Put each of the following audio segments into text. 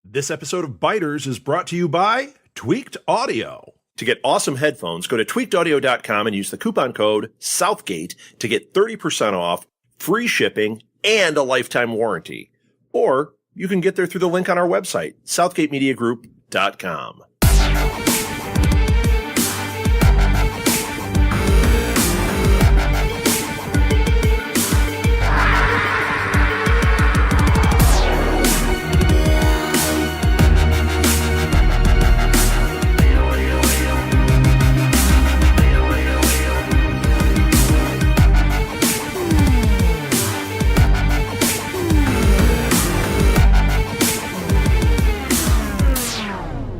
This episode of Biters is brought to you by Tweaked Audio. To get awesome headphones, go to tweakedaudio.com and use the coupon code Southgate to get 30% off, free shipping, and a lifetime warranty. Or you can get there through the link on our website, southgatemediagroup.com.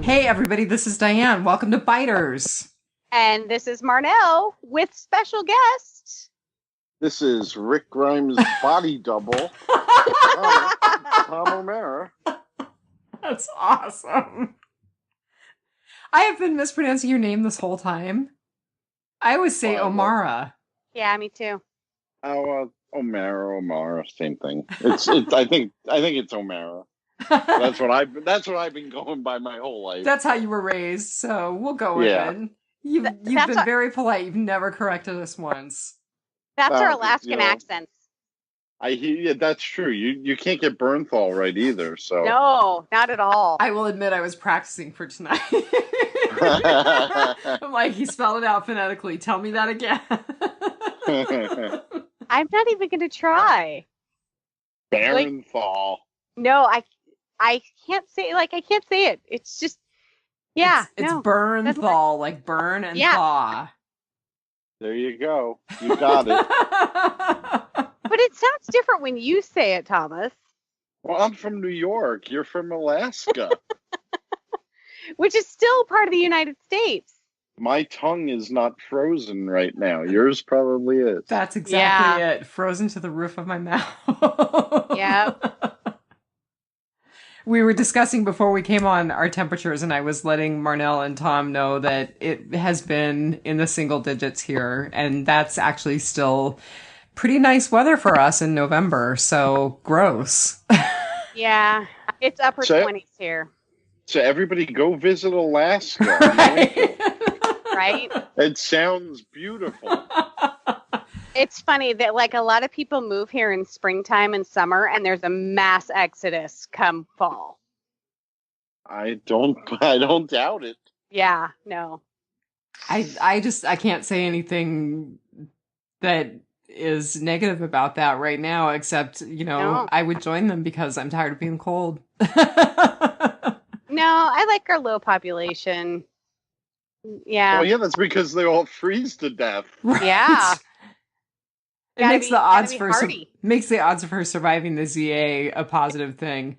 Hey everybody, this is Diane. Welcome to Biters. And this is Marnell with special guest. This is Rick Grimes' body double, Tom O'Mara. That's awesome. I have been mispronouncing your name this whole time. I always say O'Mara. Yeah, me too. O'Mara, same thing. It's. I think it's O'Mara. That's what I've been going by my whole life. That's how you were raised, so we'll go with it. You've been very polite. You've never corrected us once. That's our Alaskan accents. That's true. You can't get Bernthal right either. So no, not at all. I will admit I was practicing for tonight. I'm like, he spelled it out phonetically. Tell me that again. I'm not even going to try. Bernthal. No, I can't say I can't say it. It's just it's Bernthal, like burn and thaw. There you go. You got it. But it sounds different when you say it, Thomas. Well, I'm from New York. You're from Alaska. Which is still part of the United States. My tongue is not frozen right now. Yours probably is. That's exactly it. Frozen to the roof of my mouth. Yeah. We were discussing before we came on our temperatures, and I was letting Marnell and Tom know that it has been in the single digits here, and that's actually still pretty nice weather for us in November, so gross. Yeah, it's upper 20s here. So everybody go visit Alaska. Right? It sounds beautiful. It's funny that a lot of people move here in springtime and summer, and there's a mass exodus come fall. I don't doubt it. Yeah, no. I can't say anything that is negative about that right now, except, no. I would join them because I'm tired of being cold. No, I like our low population. Yeah. Well, yeah, that's because they all freeze to death. Right. Yeah. It makes the odds of her surviving the ZA a positive thing.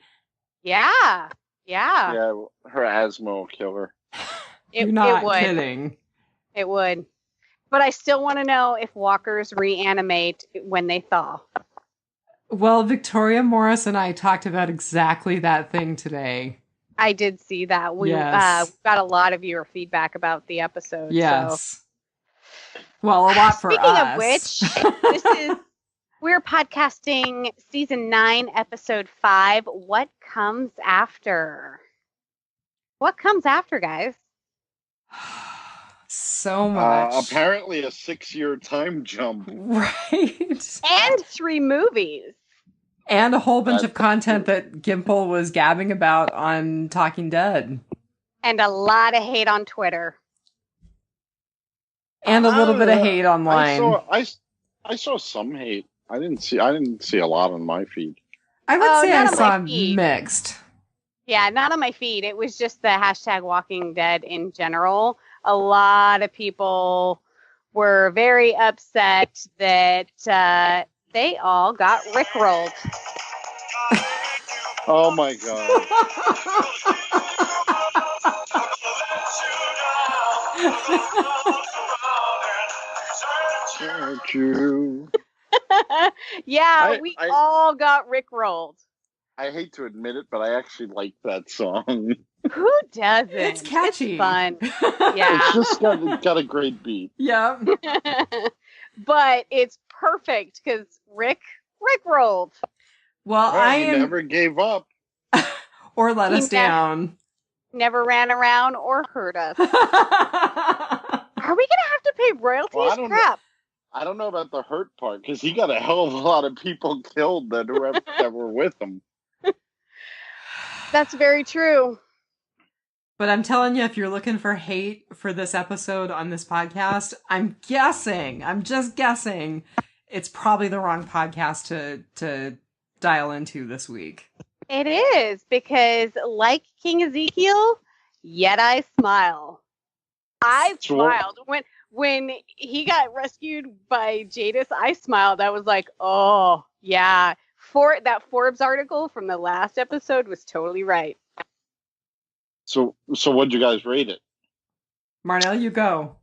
Yeah. Yeah. Yeah, her asthma will kill her. You're not kidding. It would. But I still want to know if walkers reanimate when they thaw. Well, Victoria Morris and I talked about exactly that thing today. I did see that. We got a lot of your feedback about the episode. Yes. So. Well, a lot for Speaking us. Speaking of which, we're podcasting season 9, episode 5. What comes after? What comes after, guys? So much. Apparently a 6-year time jump. Right. And 3 movies. And a whole bunch of content that Gimple was gabbing about on Talking Dead. And a lot of hate on Twitter. And a little bit of hate online. I saw some hate. I didn't see a lot on my feed. I would say I saw mixed. Yeah, not on my feed. It was just the hashtag Walking Dead in general. A lot of people were very upset that they all got rickrolled. Oh my god. You. Yeah, we all got rickrolled. I hate to admit it, but I actually like that song. Who doesn't? It's catchy. It's fun. Yeah. It's just got a great beat. Yeah. But it's perfect because Rick rolled. Well, He never gave up. Or let us down. Never ran around or hurt us. Are we gonna have to pay royalties? Well, Crap. I don't know about the hurt part because he got a hell of a lot of people killed that were with him. That's very true. But I'm telling you, if you're looking for hate for this episode on this podcast, I'm just guessing, it's probably the wrong podcast to dial into this week. It is, because like King Ezekiel, yet I smile. I smiled. When he got rescued by Jadis, I smiled. I was like, oh, yeah. That Forbes article from the last episode was totally right. So what'd you guys rate it? Marnell, you go.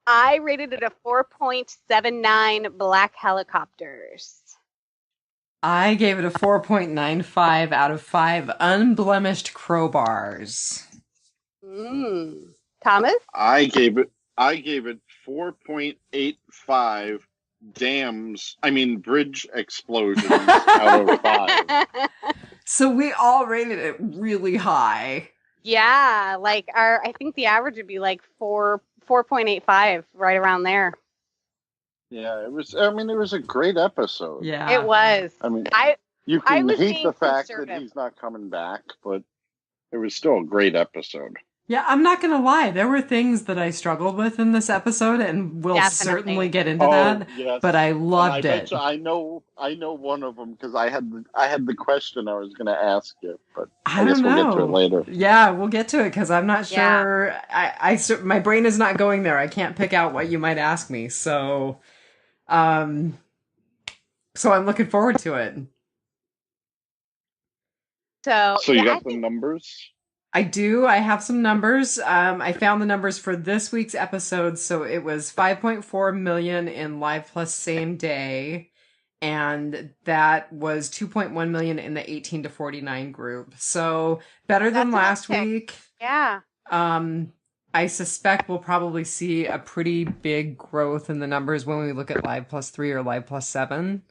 I rated it a 4.79 black helicopters. I gave it a 4.95 out of 5 unblemished crowbars. Thomas? I gave it 4.85 bridge explosions out of 5. So we all rated it really high. Yeah, I think the average would be like 4.85, right around there. Yeah, it was a great episode. Yeah. It was. I mean, I you can was hate being the fact conservative. that he's not coming back, but it was still a great episode. Yeah, I'm not going to lie. There were things that I struggled with in this episode, and we'll certainly get into that. Yes. But I loved it. I know one of them because I had the question I was going to ask you, but I guess we'll get to it later. Yeah, we'll get to it because I'm not sure. My brain is not going there. I can't pick out what you might ask me. So I'm looking forward to it. So you got the numbers? I do. I have some numbers. I found the numbers for this week's episode. So it was 5.4 million in Live Plus Same Day. And that was 2.1 million in the 18 to 49 group. So better than last week. Yeah. I suspect we'll probably see a pretty big growth in the numbers when we look at Live Plus 3 or Live Plus 7.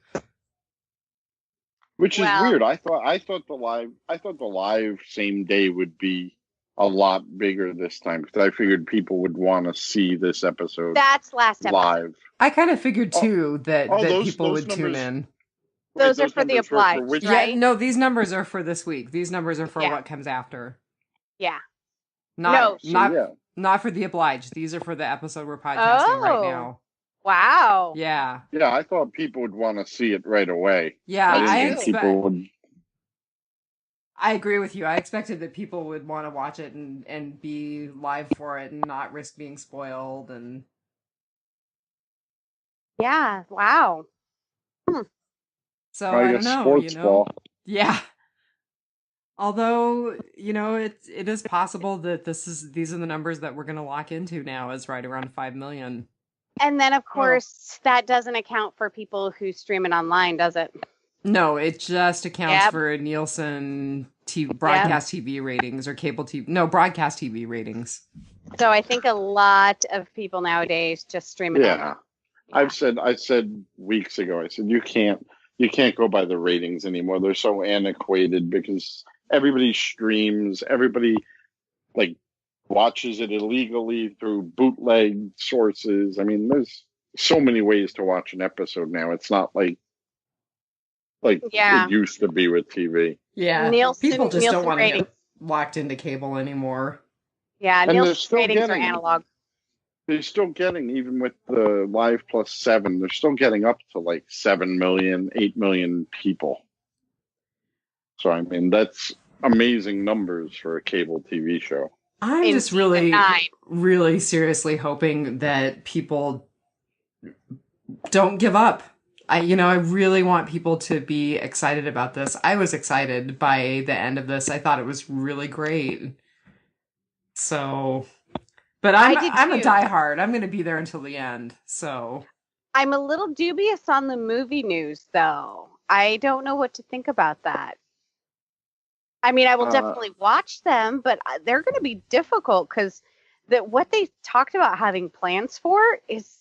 Which is weird. I thought the live same day would be a lot bigger this time because I figured people would want to see this episode. That's last episode. Live. I kind of figured too that people would tune in. Those are for the obliged, right? Yeah, no, these numbers are for this week. These numbers are for what comes after. Yeah. Not for the obliged. These are for the episode we're podcasting right now. Wow. Yeah. Yeah, I thought people would want to see it right away. Yeah, I agree with you. I expected that people would want to watch it and be live for it and not risk being spoiled and. Yeah. Wow. So I don't know. Ball. Yeah. Although it is possible that these are the numbers that we're going to lock into now as right around 5 million. And then, of course, that doesn't account for people who stream it online, does it? No, it just accounts for Nielsen broadcast TV ratings or cable TV. No, broadcast TV ratings. So I think a lot of people nowadays just stream it online. I said weeks ago, I said you can't go by the ratings anymore. They're so antiquated because everybody streams, everybody watches it illegally through bootleg sources. I mean, there's so many ways to watch an episode now. It's not like it used to be with TV. Yeah, people just don't want to get locked into cable anymore. Yeah, Nielsen ratings are analog. They're still getting, even with the Live Plus 7, they're still getting up to 7 million, 8 million people. So, I mean, that's amazing numbers for a cable TV show. I'm just really, really seriously hoping that people don't give up. I really want people to be excited about this. I was excited by the end of this. I thought it was really great. So, but I'm a diehard. I'm going to be there until the end. So, I'm a little dubious on the movie news, though. I don't know what to think about that. I mean, I will definitely watch them, but they're going to be difficult because what they talked about having plans for is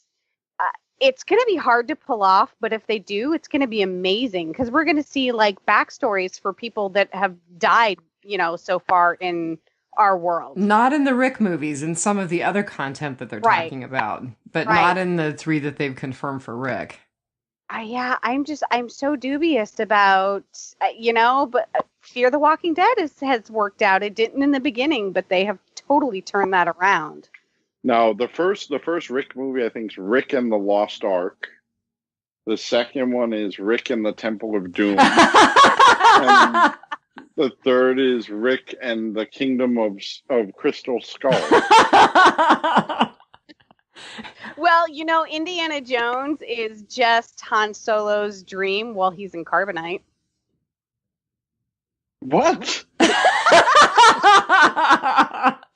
it's going to be hard to pull off. But if they do, it's going to be amazing because we're going to see backstories for people that have died, so far in our world. Not in the Rick movies, in some of the other content that they're talking about, but not in the 3 that they've confirmed for Rick. I'm so dubious about, but Fear the Walking Dead has worked out. It didn't in the beginning, but they have totally turned that around. No, the first Rick movie, I think, is Rick and the Lost Ark. The second one is Rick and the Temple of Doom. And the third is Rick and the Kingdom of Crystal Skull. Well, Indiana Jones is just Han Solo's dream while he's in carbonite. What?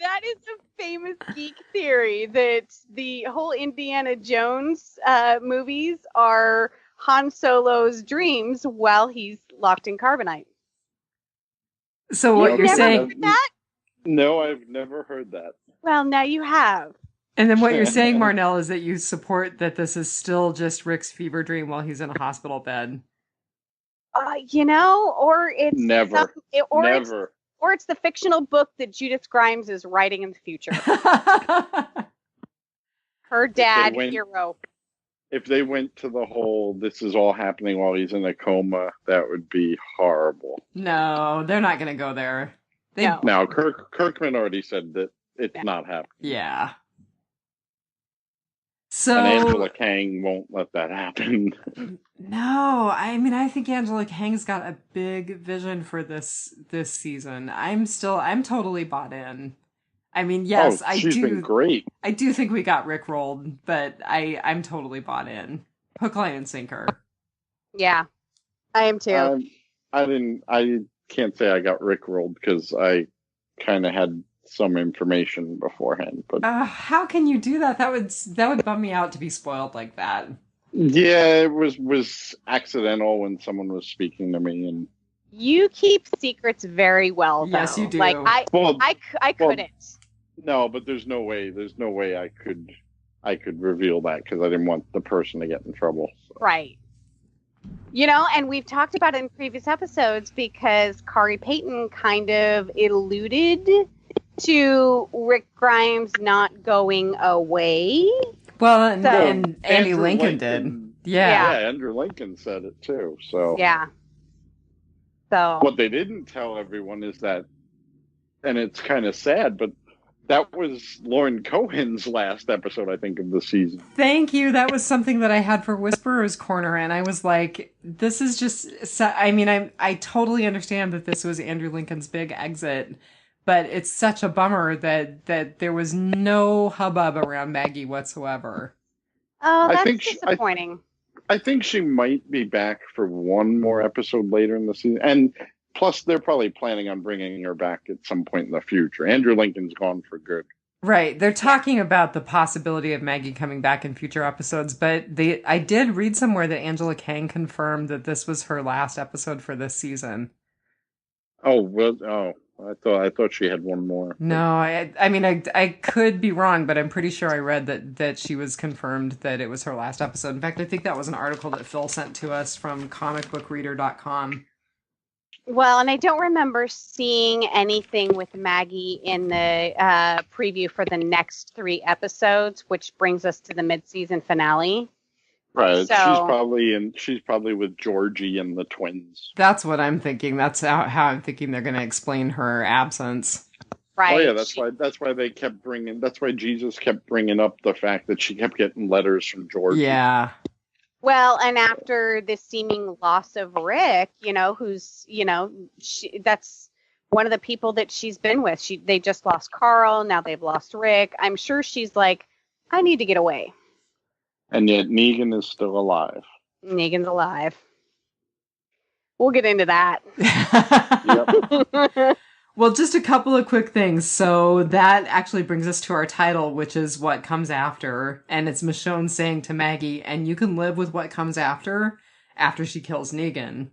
That is a famous geek theory that the whole Indiana Jones movies are Han Solo's dreams while he's locked in carbonite. So what you're saying? Heard that? No, I've never heard that. Well, now you have. And then what you're saying, Marnell, is that you support that this is still just Rick's fever dream while he's in a hospital bed. Or it's never. Or it's the fictional book that Judith Grimes is writing in the future. Her dad, hero. If they went to the whole, this is all happening while he's in a coma, that would be horrible. No, they're not going to go there. Now, Kirkman already said that it's not happening. Yeah. So, and Angela Kang won't let that happen. No, I think Angela Kang's got a big vision for this season. I'm totally bought in. Yes, she's been great. I do think we got rickrolled, but I'm totally bought in. Hook, line, and sinker. Yeah, I am too. I can't say I got rickrolled because I kind of had some information beforehand. But how can you do that? That would bum me out to be spoiled like that. Yeah, it was accidental when someone was speaking to me, and you keep secrets very well. Though. Yes, you do. Like I couldn't. No, but there's no way I could reveal that because I didn't want the person to get in trouble. So. Right. And we've talked about it in previous episodes because Kari Payton kind of alluded to Rick Grimes not going away. Well, and Andy Lincoln did. Yeah, Andrew Lincoln said it too. So yeah. So what they didn't tell everyone is that, and it's kind of sad, but that was Lauren Cohan's last episode, I think, of the season. Thank you. That was something that I had for Whisperer's Corner, and I was like, this is just... I totally understand that this was Andrew Lincoln's big exit, but it's such a bummer that there was no hubbub around Maggie whatsoever. Oh, that's disappointing. I think she might be back for one more episode later in the season, and... Plus, they're probably planning on bringing her back at some point in the future. Andrew Lincoln's gone for good. Right. They're talking about the possibility of Maggie coming back in future episodes, but I did read somewhere that Angela Kang confirmed that this was her last episode for this season. Oh, well, I thought she had one more. No, I could be wrong, but I'm pretty sure I read that she was confirmed that it was her last episode. In fact, I think that was an article that Phil sent to us from comicbookreader.com. Well, and I don't remember seeing anything with Maggie in the preview for the next 3 episodes, which brings us to the mid-season finale. Right. So, she's probably with Georgie and the twins. That's what I'm thinking. That's how I'm thinking they're going to explain her absence. Right. Oh yeah, that's why Jesus kept bringing up the fact that she kept getting letters from Georgie. Yeah. Well, and after this seeming loss of Rick, who's, that's one of the people that she's been with. They just lost Carl. Now they've lost Rick. I'm sure she's like, I need to get away. And yet Negan is still alive. Negan's alive. We'll get into that. Yep. Well, just a couple of quick things. So that actually brings us to our title, which is What Comes After. And it's Michonne saying to Maggie, and you can live with what comes after she kills Negan.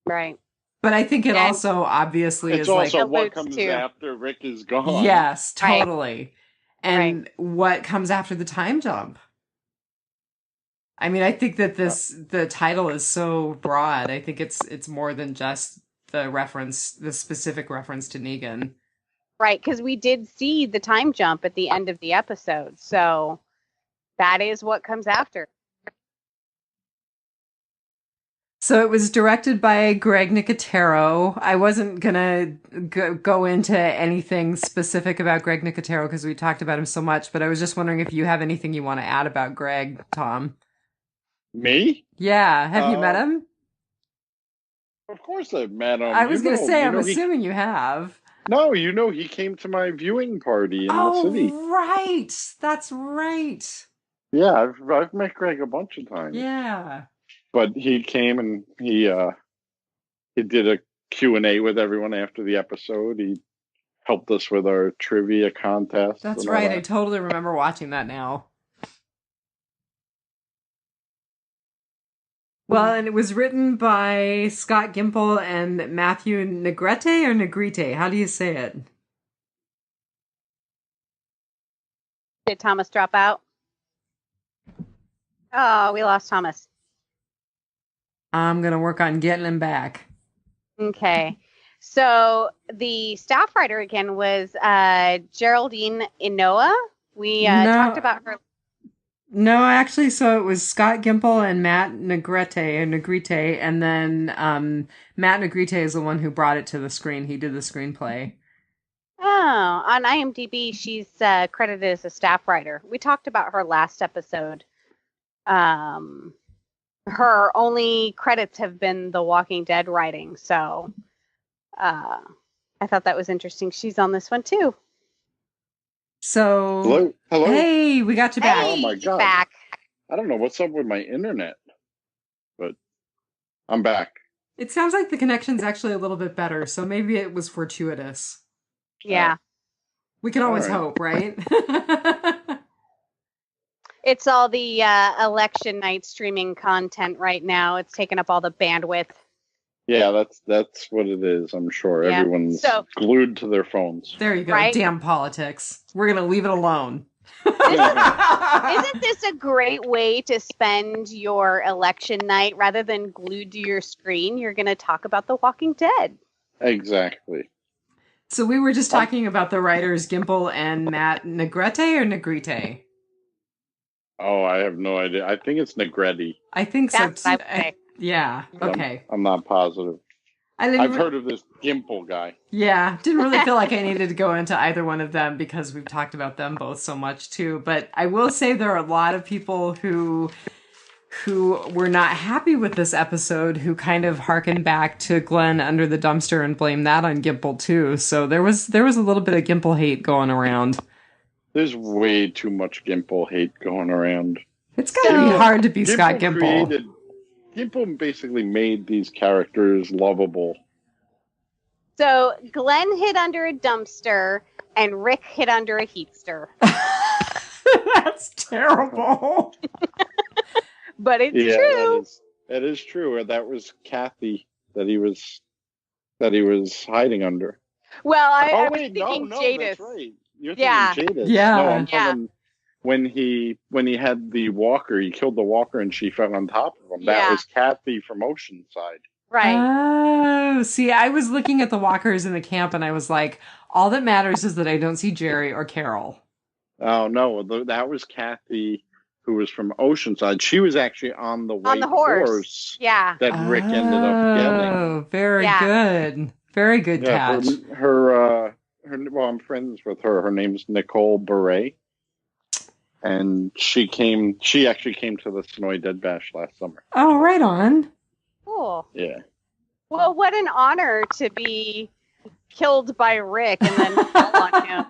Right. But I think it also obviously it's is also like... what comes after Rick is gone. Yes, totally. Right. And what comes after the time jump. I think that the title is so broad. I think it's more than just the specific reference to Negan. Right, because we did see the time jump at the end of the episode, so that is what comes after. So it was directed by Greg Nicotero. I wasn't gonna go into anything specific about Greg Nicotero because we talked about him so much, but I was just wondering if you have anything you want to add about Greg, Tom. Me? Yeah, have you met him? Of course I've met him. I was going to say, I'm assuming you have. No, he came to my viewing party in the city. Oh, right. That's right. Yeah, I've met Greg a bunch of times. Yeah. But he came and he did a Q&A with everyone after the episode. He helped us with our trivia contest. That's right. I totally remember watching that now. Well, and it was written by Scott Gimple and Matthew Negrete or Negrete. How do you say it? Did Thomas drop out? Oh, we lost Thomas. I'm going to work on getting him back. Okay. So the staff writer again was Geraldine Inoa. We talked about her. No, actually, so it was Scott Gimple and Matt Negrete, and then Matt Negrete is the one who brought it to the screen. He did the screenplay. Oh, on IMDb, she's credited as a staff writer. We talked about her last episode. Her only credits have been The Walking Dead writing, so I thought that was interesting. She's on this one too. So, hello. Hey, we got you back. Hey, oh my God. Back. I don't know what's up with my internet, but I'm back. It sounds like the connection's actually a little bit better, so maybe it was fortuitous. Yeah. We can always hope, right? It's all the election night streaming content right now. It's taking up all the bandwidth. Yeah, that's what it is, I'm sure. Yeah. Everyone's glued to their phones. There you go. Right? Damn politics. We're going to leave it alone. Isn't this a great way to spend your election night? Rather than glued to your screen, you're going to talk about The Walking Dead. Exactly. So we were just talking about the writers Gimple and Matt Negrete or Negrete? Oh, I have no idea. I think it's Negrete. I think That's so. what I would say. Yeah. Okay. I'm not positive. I've heard of this Gimple guy. Yeah. Didn't really feel like I needed to go into either one of them because we've talked about them both so much too. But I will say there are a lot of people who were not happy with this episode who kind of harken back to Glenn under the dumpster and blame that on Gimple too. So there was a little bit of Gimple hate going around. There's way too much Gimple hate going around. It's gotta be hard to be Scott Gimple. Gimple basically made these characters lovable. So Glenn hid under a dumpster and Rick hid under a heatster. That's terrible. But it's true. That is true. That was Kathy that he was hiding under. Well, I was wait, thinking no, Jadis. that's right. You're Yeah. thinking Jadis. Yeah. No, I'm talking when he had the walker, he killed the walker and she fell on top of him. That was Kathy from Oceanside. Right. Oh, see, I was looking at the walkers in the camp and I was like, all that matters is that I don't see Jerry or Carol. Oh, no, that was Kathy, who was from Oceanside. She was actually on the white horse. Yeah. That Rick ended up getting. Oh, very good. Very good catch. Well, I'm friends with her. Her name's Nicole Beret. And she actually came to the Sonoy Dead Bash last summer. Oh, right on. Cool. Yeah. Well, what an honor to be killed by Rick and then fall on him.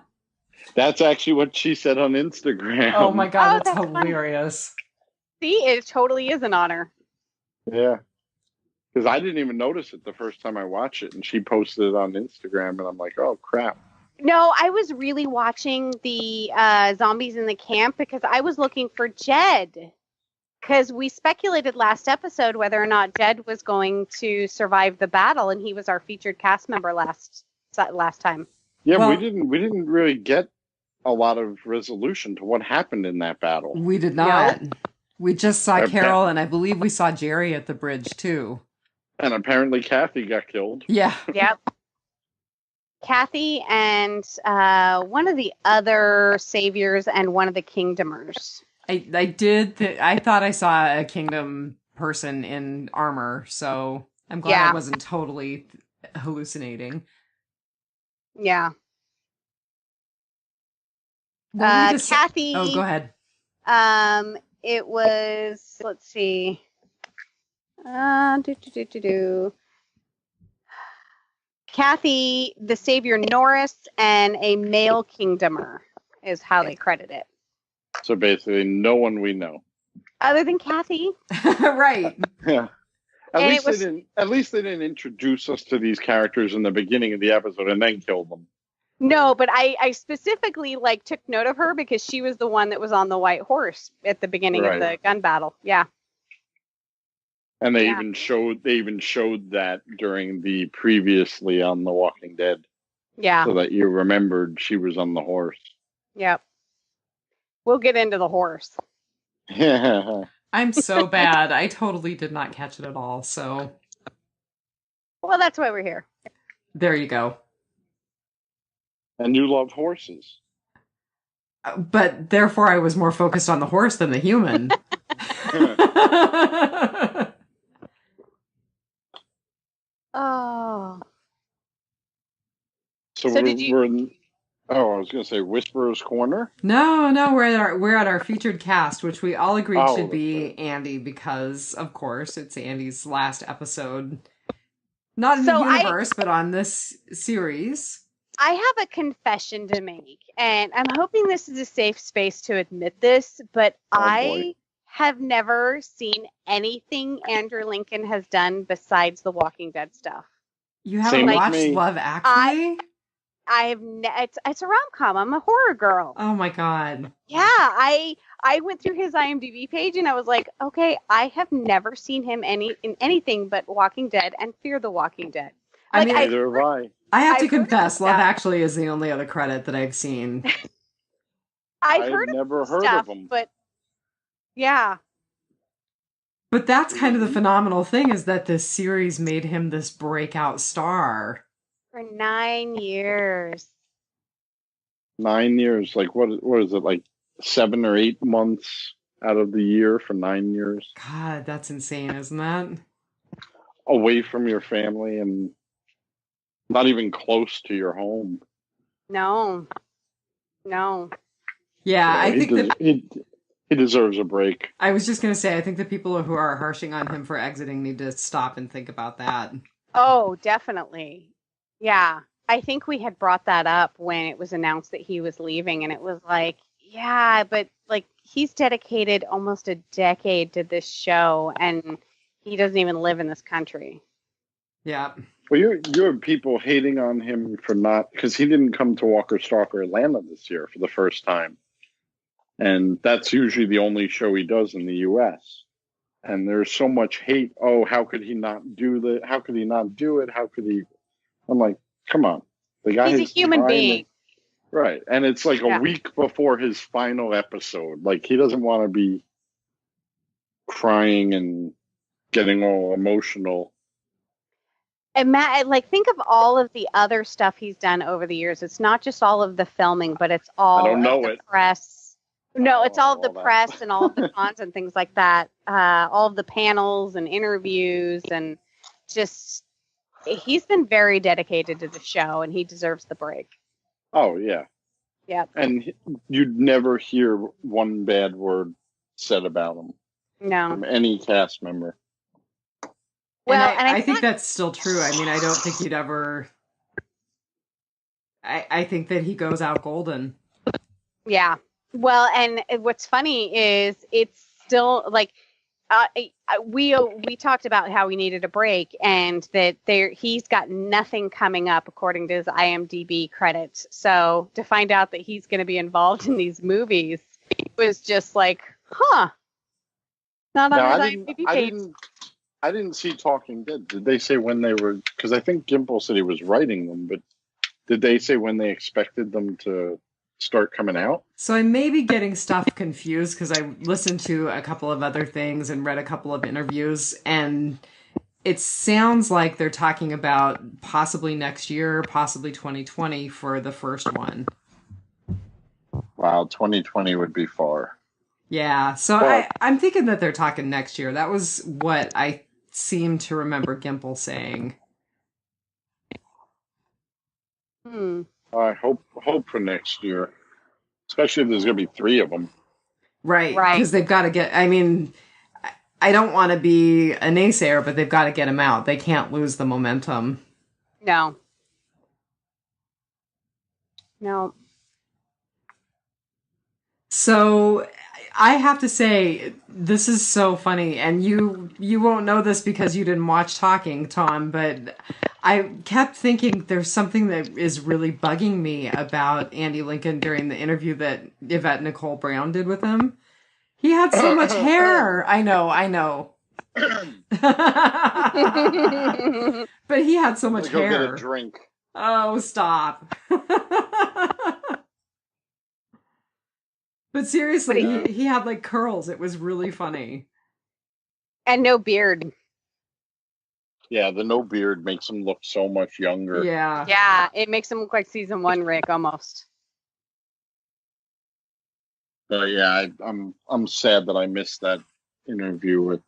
That's actually what she said on Instagram. Oh my God, that's Funny. hilarious. See, it totally is an honor. Yeah. Because I didn't even notice it the first time I watched it, and she posted it on Instagram, and I'm like, oh, crap. No, I was really watching the zombies in the camp because I was looking for Jed. Because we speculated last episode whether or not Jed was going to survive the battle, and he was our featured cast member last time. Yeah, well, we didn't really get a lot of resolution to what happened in that battle. We did not. No. We just saw Carol, and I believe we saw Jerry at the bridge too. And apparently Kathy got killed. Yeah. Yep. Kathy and one of the other saviors and one of the kingdomers. I thought I saw a kingdom person in armor, so I'm glad I wasn't totally hallucinating. Yeah. Kathy. Oh, go ahead. It was, let's see. Kathy, the savior Norris, and a male kingdomer is how they credit it. So basically, no one we know. Other than Kathy. Right. Yeah. At least they didn't introduce us to these characters in the beginning of the episode and then kill them. No, but I specifically took note of her because she was the one that was on the white horse at the beginning of the gun battle. Yeah. And they even showed that during the previously on The Walking Dead. Yeah. So that you remembered she was on the horse. Yep. We'll get into the horse. Yeah. I'm so bad. I totally did not catch it at all, so. Well, that's why we're here. There you go. And you love horses. But therefore I was more focused on the horse than the human. Oh. So we're in, I was going to say Whisperer's Corner. No, we're at our featured cast, which we all agreed should be Andy because, of course, it's Andy's last episode. Not in the universe, but on this series. I have a confession to make, and I'm hoping this is a safe space to admit this, but I have never seen anything Andrew Lincoln has done besides the Walking Dead stuff. You haven't watched Love Actually? I have. It's a rom-com. I'm a horror girl. Oh my god. Yeah, I went through his IMDb page and I was like, okay, I have never seen him in anything but Walking Dead and Fear the Walking Dead. I mean, neither have I. I have to confess, Love Actually is the only other credit that I've seen. I've never heard stuff, of him. But yeah. But that's kind of the phenomenal thing is that this series made him this breakout star. For 9 years. 9 years? Like, what is it, like 7 or 8 months out of the year for 9 years? God, that's insane, isn't that? Away from your family and not even close to your home. No. Yeah, so I think he deserves a break. I was just going to say, I think the people who are harshing on him for exiting need to stop and think about that. Oh, definitely. Yeah. I think we had brought that up when it was announced that he was leaving, and it was like, yeah, but he's dedicated almost a decade to this show, and he doesn't even live in this country. Yeah. Well, you have people hating on him for not, because he didn't come to Walker Stalker Atlanta this year for the first time. And that's usually the only show he does in the U.S. And there's so much hate. Oh, how could he not do that? How could he not do it? How could he? I'm like, come on. The guy He's a human being. Right. And it's like a week before his final episode. Like, he doesn't want to be crying and getting all emotional. And Matt, think of all of the other stuff he's done over the years. It's not just all of the filming, but it's all of the press. No, it's all of the press and all of the cons and things like that. All of the panels and interviews, and just he's been very dedicated to the show, and he deserves the break. Oh yeah. Yeah. And you'd never hear one bad word said about him. No. From any cast member. Well, and I think that's still true. I mean, I don't think you'd ever. I think that he goes out golden. Yeah. Well, and what's funny is it's still we talked about how we needed a break, and that he's got nothing coming up according to his IMDb credits. So to find out that he's going to be involved in these movies was just like, huh? Not on his IMDb page. I didn't see Talking Dead. Did they say when they were? Because I think Gimple said he was writing them, but did they say when they expected them to start coming out? So I may be getting stuff confused because I listened to a couple of other things and read a couple of interviews, and it sounds like they're talking about possibly next year, possibly 2020 for the first one. Wow, 2020 would be far. Yeah, so Well, I'm thinking that they're talking next year. That was what I seem to remember Gimple saying. I hope for next year, especially if there's going to be 3 of them. Right, because they've got to get, I mean, I don't want to be a naysayer, but they've got to get them out. They can't lose the momentum. No. So I have to say, this is so funny, and you won't know this because you didn't watch Talking, Tom, but I kept thinking there's something that is really bugging me about Andy Lincoln during the interview that Yvette Nicole Brown did with him. He had so much hair. I know. But he had so much hair. Go get a drink. Oh, stop. But seriously, he had like curls. It was really funny. And no beard. Yeah, the no beard makes him look so much younger. Yeah. Yeah, it makes him look like season 1 Rick almost. But yeah, I'm sad that I missed that interview with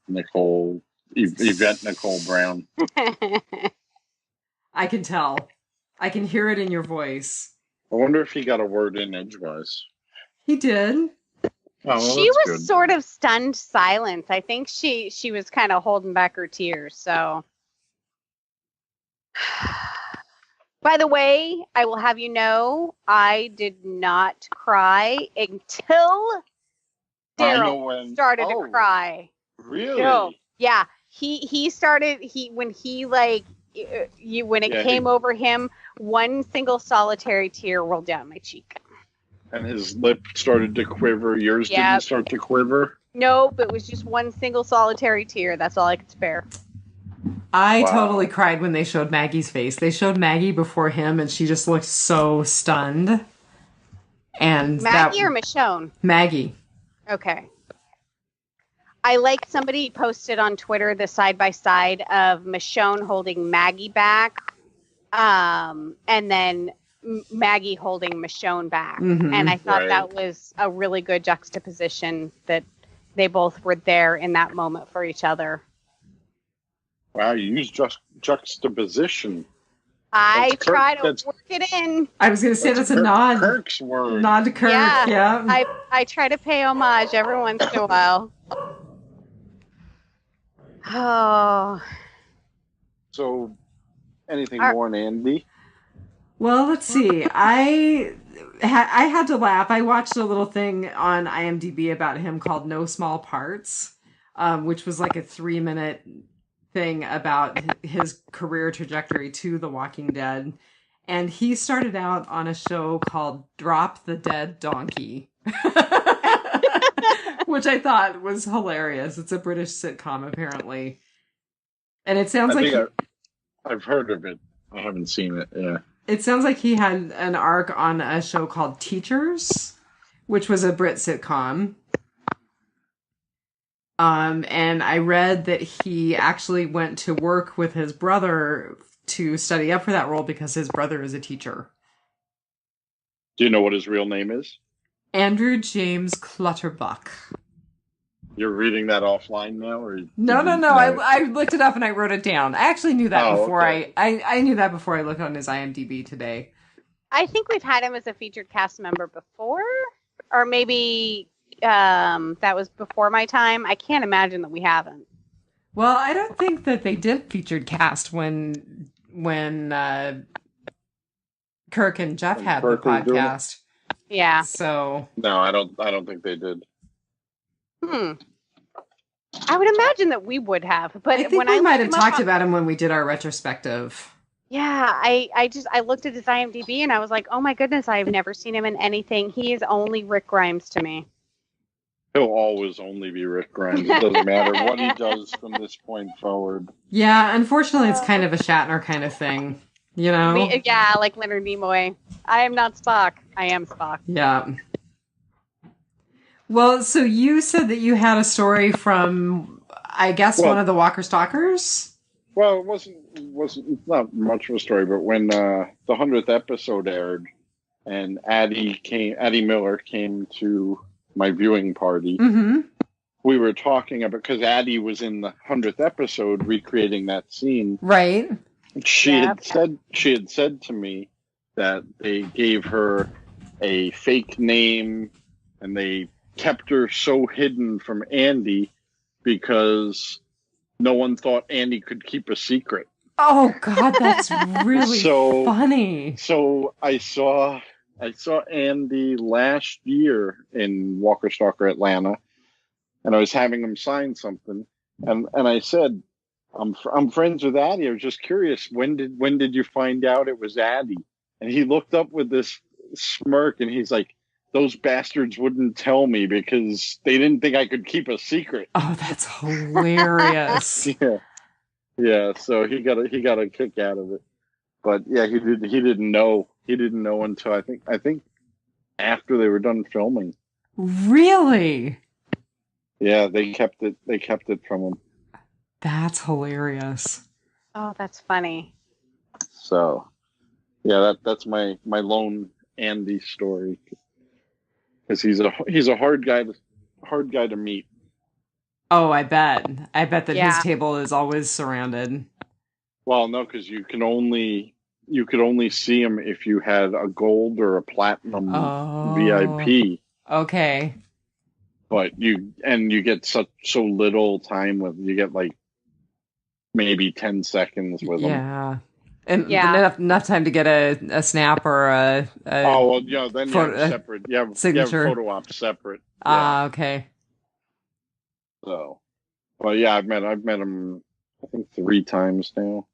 Yvette Nicole Brown. I can tell. I can hear it in your voice. I wonder if he got a word in edgewise. He did. Oh, well, she was good. sort of stunned silence. I think she was kind of holding back her tears. So, by the way, I will have you know, I did not cry until Daryl started to cry. Really? No. Yeah. He started. When it came over him, one single solitary tear rolled down my cheek. And his lip started to quiver. Yours didn't start to quiver? Nope, it was just one single solitary tear. That's all I could spare. I totally cried when they showed Maggie's face. They showed Maggie before him, and she just looked so stunned. And Maggie or Michonne? Maggie. Okay. I liked somebody posted on Twitter the side-by-side of Michonne holding Maggie back, and then Maggie holding Michonne back. Mm-hmm. And I thought that was a really good juxtaposition that they both were there in that moment for each other. Wow, you used juxtaposition. I try to work it in. I was going to say that's a nod. Kirk's word. Nod to Kirk, yeah. I try to pay homage every once in a while. Oh. So, anything more on Andy? Well, let's see. I had to laugh. I watched a little thing on IMDb about him called No Small Parts, which was like a 3-minute thing about his career trajectory to The Walking Dead. And he started out on a show called Drop the Dead Donkey, which I thought was hilarious. It's a British sitcom, apparently. And it sounds I've heard of it. I haven't seen it, yeah. It sounds like he had an arc on a show called Teachers, which was a Brit sitcom. And I read that he actually went to work with his brother to study up for that role because his brother is a teacher. Do you know what his real name is? Andrew James Clutterbuck. You're reading that offline now, or No. I looked it up and I wrote it down. I actually knew that before. Okay. I knew that before I looked on his IMDb today. I think we've had him as a featured cast member before, or maybe that was before my time. I can't imagine that we haven't. Well, I don't think that they did featured cast when Kirk and Jeff had the podcast. Yeah. So no, I don't think they did. I would imagine that we would have, but I think we might have talked about him when we did our retrospective. Yeah, I looked at his IMDb and I was like, oh my goodness, I've never seen him in anything. He is only Rick Grimes to me. He'll always only be Rick Grimes. It doesn't matter what he does from this point forward. Yeah, unfortunately, it's kind of a Shatner kind of thing, you know? Yeah, like Leonard Nimoy. I am not Spock. I am Spock. Yeah. Well, so you said that you had a story from, I guess, one of the Walker Stalkers? Well, it wasn't not much of a story, but when the 100th episode aired, and Addie Miller came to my viewing party. Mm-hmm. We were talking about, because Addie was in the 100th episode recreating that scene. Right. She had said to me that they gave her a fake name and they kept her so hidden from Andy because no one thought Andy could keep a secret. Oh God, that's really funny. So I saw Andy last year in Walker Stalker Atlanta, and I was having him sign something, and I said, I'm friends with Addie. I was just curious, when did you find out it was Addie? And he looked up with this smirk, and he's like, those bastards wouldn't tell me because they didn't think I could keep a secret. Oh, that's hilarious. Yeah. So he got a kick out of it, but yeah, he didn't know until I think after they were done filming. Really? Yeah, they kept it from him. That's hilarious. Oh, that's funny. So, yeah, that's my lone Andy story, because he's a hard guy to meet. Oh, I bet that Yeah. his table is always surrounded. Well, no, because you could only see him if you had a gold or a platinum VIP. Okay. But you get so little time with, you get like maybe 10 seconds with him. Yeah. And enough time to get a snap or a oh, well, yeah, then you have separate. You have photo ops separate. Ah, okay. So, well, yeah, I've met him, I think 3 times now.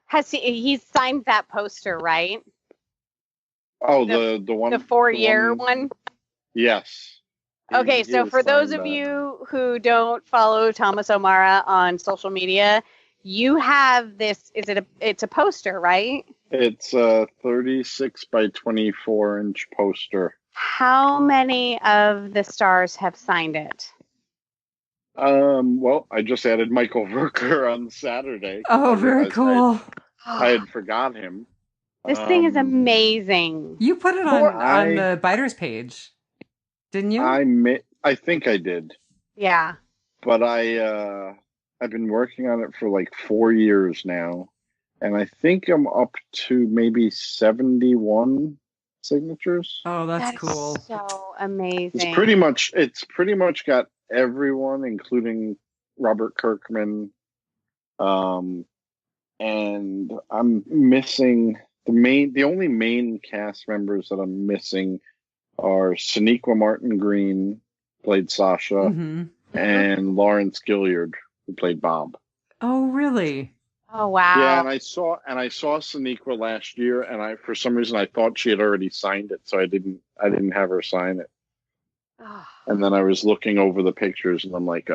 Has he's signed that poster, right? Oh, the one, the 4-year one? Yes. Okay, so for those of you who don't follow Thomas O'Mara on social media, you have this, it's a poster, right? It's a 36 by 24 inch poster. How many of the stars have signed it? Well, I just added Michael Verker on Saturday. Oh, very cool. I had forgot him. This thing is amazing. You put it on the Biters page, didn't you? I think I did. Yeah. But I've been working on it for like 4 years now, and I think I'm up to maybe 71 signatures. Oh, that's cool. So amazing. It's pretty much got everyone, including Robert Kirkman. And I'm missing the only main cast members that I'm missing are Sonequa Martin Green, played Sasha, Mm-hmm. and Lawrence Gilliard, who played Bob. Oh, really? Oh, wow. Yeah, and I saw Sonequa last year, and for some reason I thought she had already signed it, so I didn't have her sign it. And then I was looking over the pictures, and I'm like,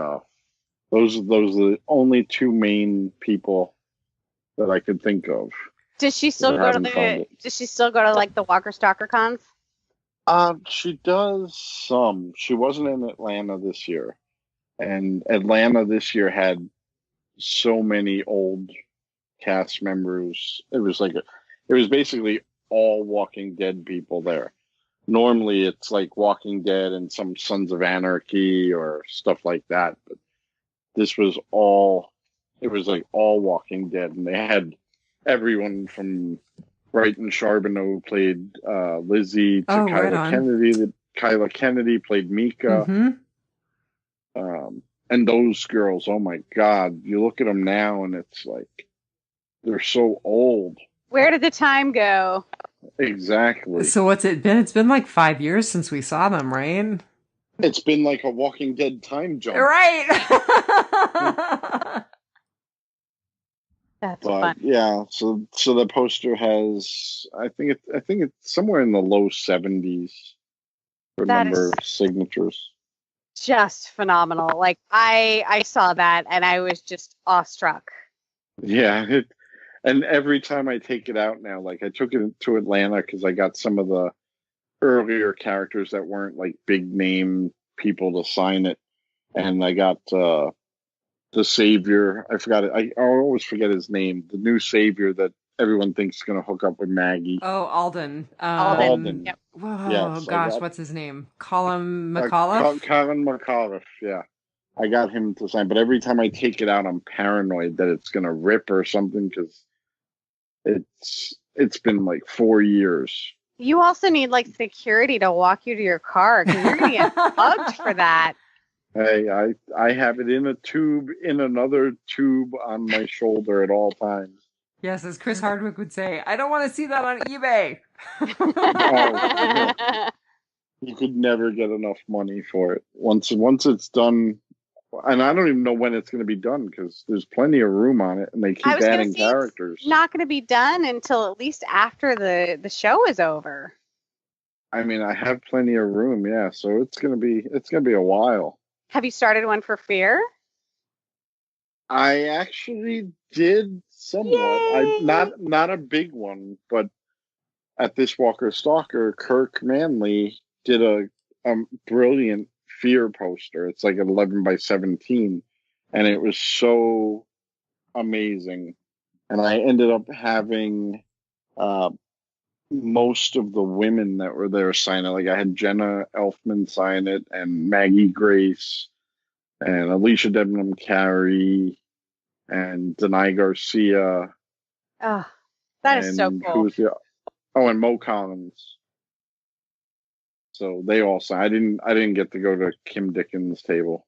those are the only 2 main people that I could think of. Does she still go to like the Walker Stalker cons? She does some. She wasn't in Atlanta this year, and Atlanta this year had so many old cast members. It was basically all Walking Dead people there. Normally it's like Walking Dead and some Sons of Anarchy or stuff like that, but this was all Walking Dead, and they had everyone from Brighton Charbonneau played Lizzie to Kyla Kennedy. Kyla Kennedy played Mika. Mm-hmm. And those girls, oh my God, you look at them now and it's like, they're so old. Where did the time go? Exactly. So what's it been? It's been like 5 years since we saw them, right? It's been like a Walking Dead time jump. Right. That's fun. Yeah, so the poster has, I think it's somewhere in the low 70s for number of signatures. Just phenomenal. Like I saw that and I was just awestruck. Yeah, and every time I take it out now, like I took it to Atlanta because I got some of the earlier characters that weren't like big name people to sign it, and I got the savior. I forgot it. I always forget his name. The new savior that everyone thinks is going to hook up with Maggie. Oh, Alden. Alden. Yep. Whoa, Yes, I gosh, got what's his name? Colin McAuliffe? Colin McAuliffe. Yeah, I got him to sign. But every time I take it out, I'm paranoid that it's going to rip or something because it's been like 4 years. You also need like security to walk you to your car because you're gonna get bugged for that. Hey, I have it in a tube, in another tube on my shoulder at all times. Yes, as Chris Hardwick would say, I don't want to see that on eBay. Oh, you could never get enough money for it. Once it's done, and I don't even know when it's going to be done because there's plenty of room on it, and they keep adding characters. It's not going to be done until at least after the show is over. I mean, I have plenty of room, yeah. So it's gonna be a while. Have you started one for Fear? I actually did somewhat. Yay! Not a big one, but at this Walker Stalker, Kirk Manley did a brilliant Fear poster. It's like 11 by 17, and it was so amazing. And I ended up having most of the women that were there sign it. Like I had Jenna Elfman sign it, and Maggie Grace, and Alicia Debnam Carey, and Denai Garcia. Oh, that is so cool. And Mo Collins. So they all signed. I didn't get to go to Kim Dickens' table.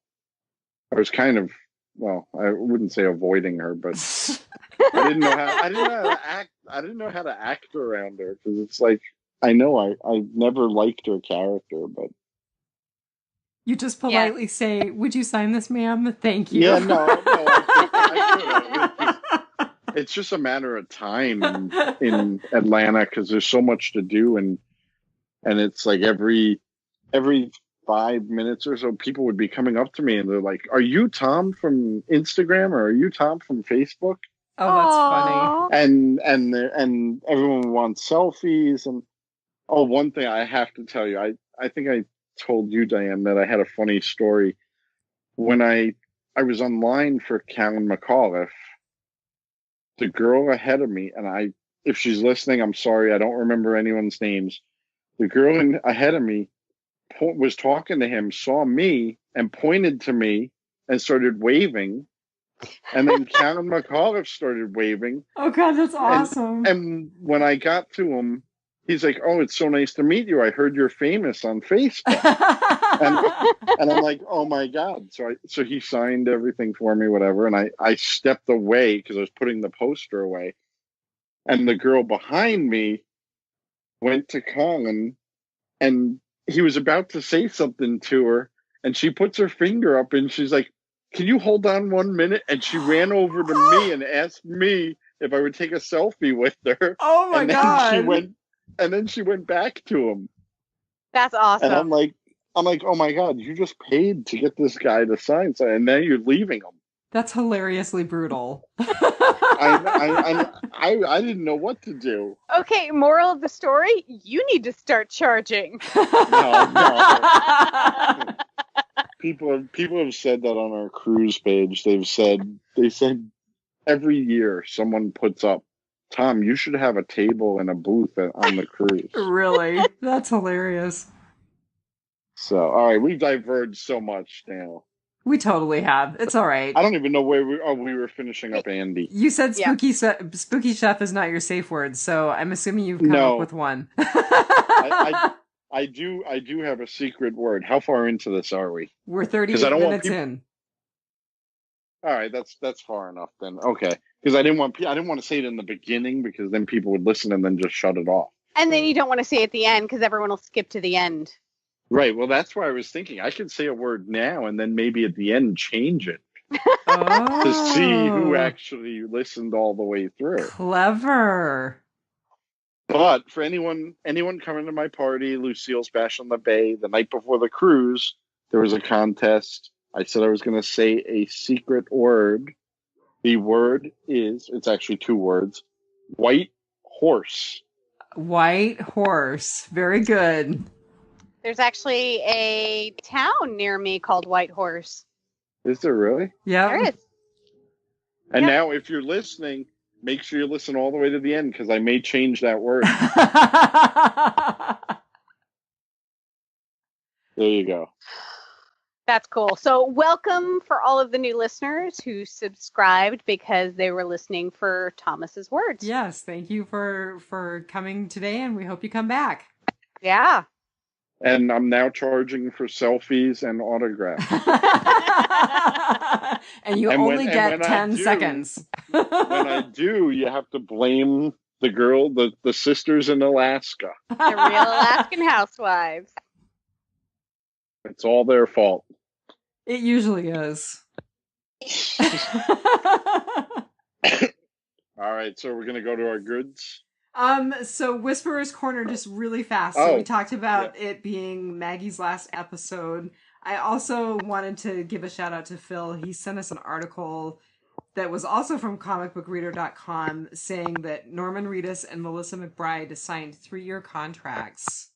I was kind of, well, I wouldn't say avoiding her, but I didn't know how to act around her because it's like I never liked her character, but you just politely say, "Would you sign this, ma'am? Thank you." Yeah, no, it's just a matter of time in Atlanta because there's so much to do, and it's like every 5 minutes or so, people would be coming up to me and they're like, "Are you Tom from Instagram or are you Tom from Facebook?" Oh, that's funny. And everyone wants selfies. And one thing I have to tell you, I think I told you, Diane, that I had a funny story when I was online for Callan McAuliffe. The girl ahead of me, and if she's listening, I'm sorry, I don't remember anyone's names. The girl ahead of me was talking to him, saw me, and pointed to me and started waving. And then Callan McAuliffe started waving. Oh, God, that's awesome. And when I got to him, he's like, "Oh, it's so nice to meet you. I heard you're famous on Facebook." and I'm like, "Oh, my God." So he signed everything for me, whatever. And I stepped away because I was putting the poster away. And the girl behind me went to Colin, and he was about to say something to her. And she puts her finger up and she's like, "Can you hold on 1 minute?" And she ran over to me and asked me if I would take a selfie with her. Oh, my God. And then she went back to him. That's awesome. And I'm like, "Oh my God, you just paid to get this guy to sign, and now you're leaving him." That's hilariously brutal. I didn't know what to do. Okay, moral of the story: you need to start charging. No. People have said that on our cruise page. They said every year someone puts up, "Tom, you should have a table and a booth on the cruise." Really? That's hilarious. So, all right, we've diverged so much now. We totally have. It's all right. I don't even know where we were finishing up Andy. You said spooky chef is not your safe word, so I'm assuming you've come up with one. I do have a secret word. How far into this are we? We're 38 minutes in. All right, that's far enough then. Okay, because I didn't want to say it in the beginning because then people would listen and then just shut it off. And then you don't want to say it at the end because everyone will skip to the end. Right. Well, that's why I was thinking I could say a word now and then maybe at the end change it to see who actually listened all the way through. Clever. But for anyone coming to my party, Lucille's Bash on the Bay, the night before the cruise, there was a contest. I said I was going to say a secret word. The word it's actually 2 words, white horse. White horse. Very good. There's actually a town near me called Whitehorse. Is there really? Yeah. There is. And Yep. now, if you're listening, make sure you listen all the way to the end because I may change that word. There you go. That's cool. So welcome for all of the new listeners who subscribed because they were listening for Thomas's words. Yes, thank you for coming today, and we hope you come back. Yeah. And I'm now charging for selfies and autographs. And you And when- only and get when I 10 do- seconds. When I do, you have to blame the sisters in Alaska. The real Alaskan housewives. It's all their fault. It usually is. All right, so we're going to go to our goods. So Whisperer's Corner, just really fast. So Oh, we talked about it being Maggie's last episode. I also wanted to give a shout out to Phil. He sent us an article that was also from comicbookreader.com saying that Norman Reedus and Melissa McBride signed 3-year contracts.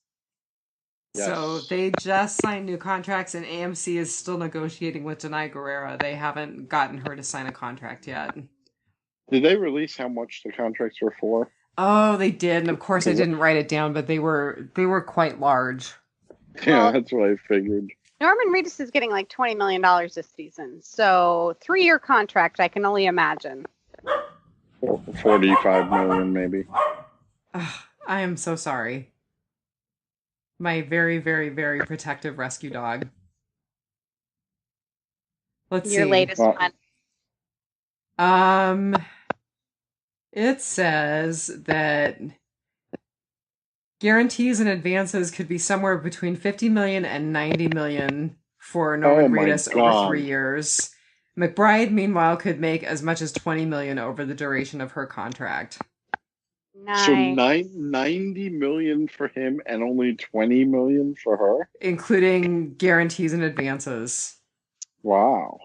Yes. So they just signed new contracts, and AMC is still negotiating with Denai Guerrera. They haven't gotten her to sign a contract yet. Did they release how much the contracts were for? Oh, they did, and of course I didn't write it down, but they were quite large. Yeah, Well- that's what I figured. Norman Reedus is getting like $20 million this season. So 3-year contract, I can only imagine. 45 million, maybe. Ugh, I am so sorry. My very, very, very protective rescue dog. Let's Your see. latest Well- one. It says that guarantees and advances could be somewhere between 50 million and 90 million for Norman my Reedus over God. 3 years. McBride, meanwhile, could make as much as 20 million over the duration of her contract. Nice. So 90 million for him and only 20 million for her? Including guarantees and advances. Wow.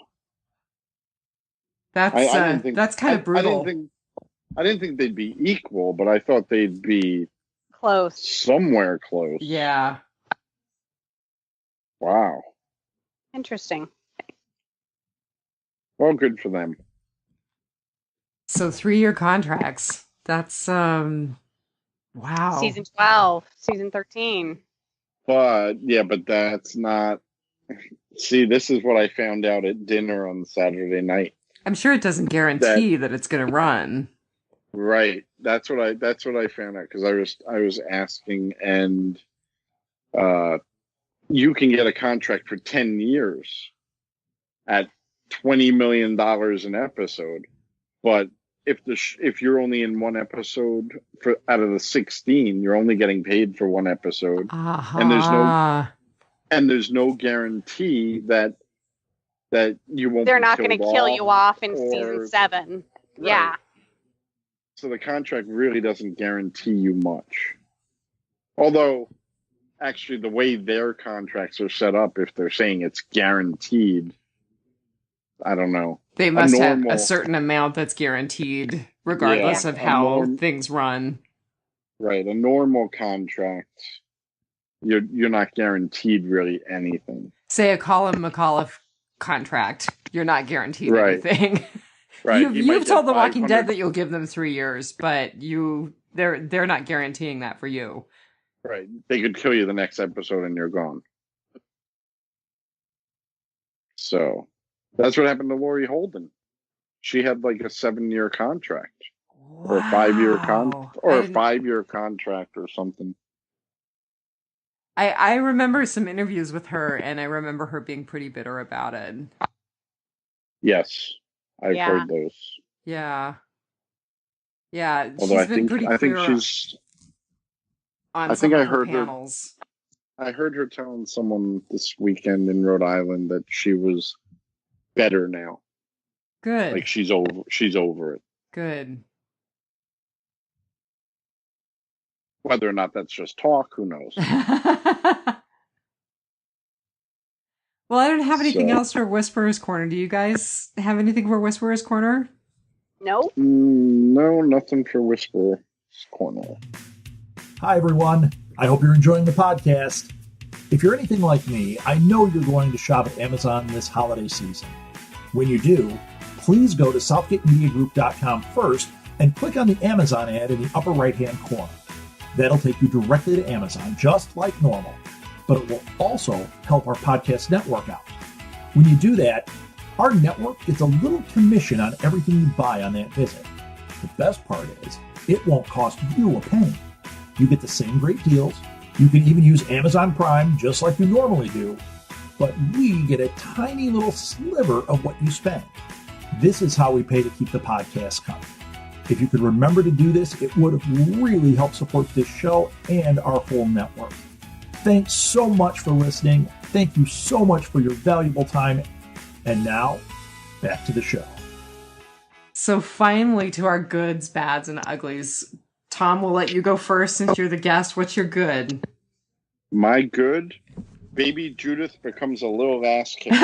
That's I didn't think, that's kind of brutal. I didn't think they'd be equal, but I thought they'd be Close. somewhere close. Yeah. Wow. Interesting. Well, good for them. So 3-year contracts. That's wow. Season 12, season 13. But that's not. See, this is what I found out at dinner on Saturday night. I'm sure it doesn't guarantee that it's going to run. Right. That's what I found out because I was asking, and you can get a contract for 10 years at $20 million an episode, but if you're only in one episode out of the 16, you're only getting paid for one episode, and there's no guarantee that you won't. They're be not going to killed kill you off in or- season 7. Right. Yeah. So the contract really doesn't guarantee you much. Although, actually, the way their contracts are set up, if they're saying it's guaranteed, I don't know. They must have normal- a certain amount that's guaranteed, regardless Yeah, of a how things run. Right, a normal contract, you're not guaranteed really anything. Say a Colin McAuliffe contract, you're not guaranteed Right. anything. Right, you might You've told get The Walking 500 Dead that you'll give them 3 years, but they're not guaranteeing that for you. Right, they could kill you the next episode and you're gone. So that's what happened to Laurie Holden. She had like a 7-year contract. Or a 5-year Wow. a 5-year contract or something. I remember some interviews with her, and I remember her being pretty bitter about it. Yes, I've Yeah. heard those. Yeah. Yeah, Although she's been pretty I think clear she's. on I some think I of her heard her- panels. I heard her telling someone this weekend in Rhode Island that she was better now. Good. Like she's over it. Good. Whether or not that's just talk, who knows? Well, I don't have anything So- else for Whisperer's Corner. Do you guys have anything for Whisperer's Corner? Nope. No, nothing for Whisperer's Corner. Hi, everyone. I hope you're enjoying the podcast. If you're anything like me, I know you're going to shop at Amazon this holiday season. When you do, please go to southgatemediagroup.com first and click on the Amazon ad in the upper right-hand corner. That'll take you directly to Amazon, just like normal, but it will also help our podcast network out. When you do that, our network gets a little commission on everything you buy on that visit. The best part is, it won't cost you a penny. You get the same great deals. You can even use Amazon Prime just like you normally do, but we get a tiny little sliver of what you spend. This is how we pay to keep the podcast coming. If you could remember to do this, it would have really helped support this show and our whole network. Thanks so much for listening. Thank you so much for your valuable time. And now, back to the show. So finally to our goods, bads, and uglies. Tom, we'll let you go first since you're the guest. What's your good? My good, baby Judith becomes a little ass kicker.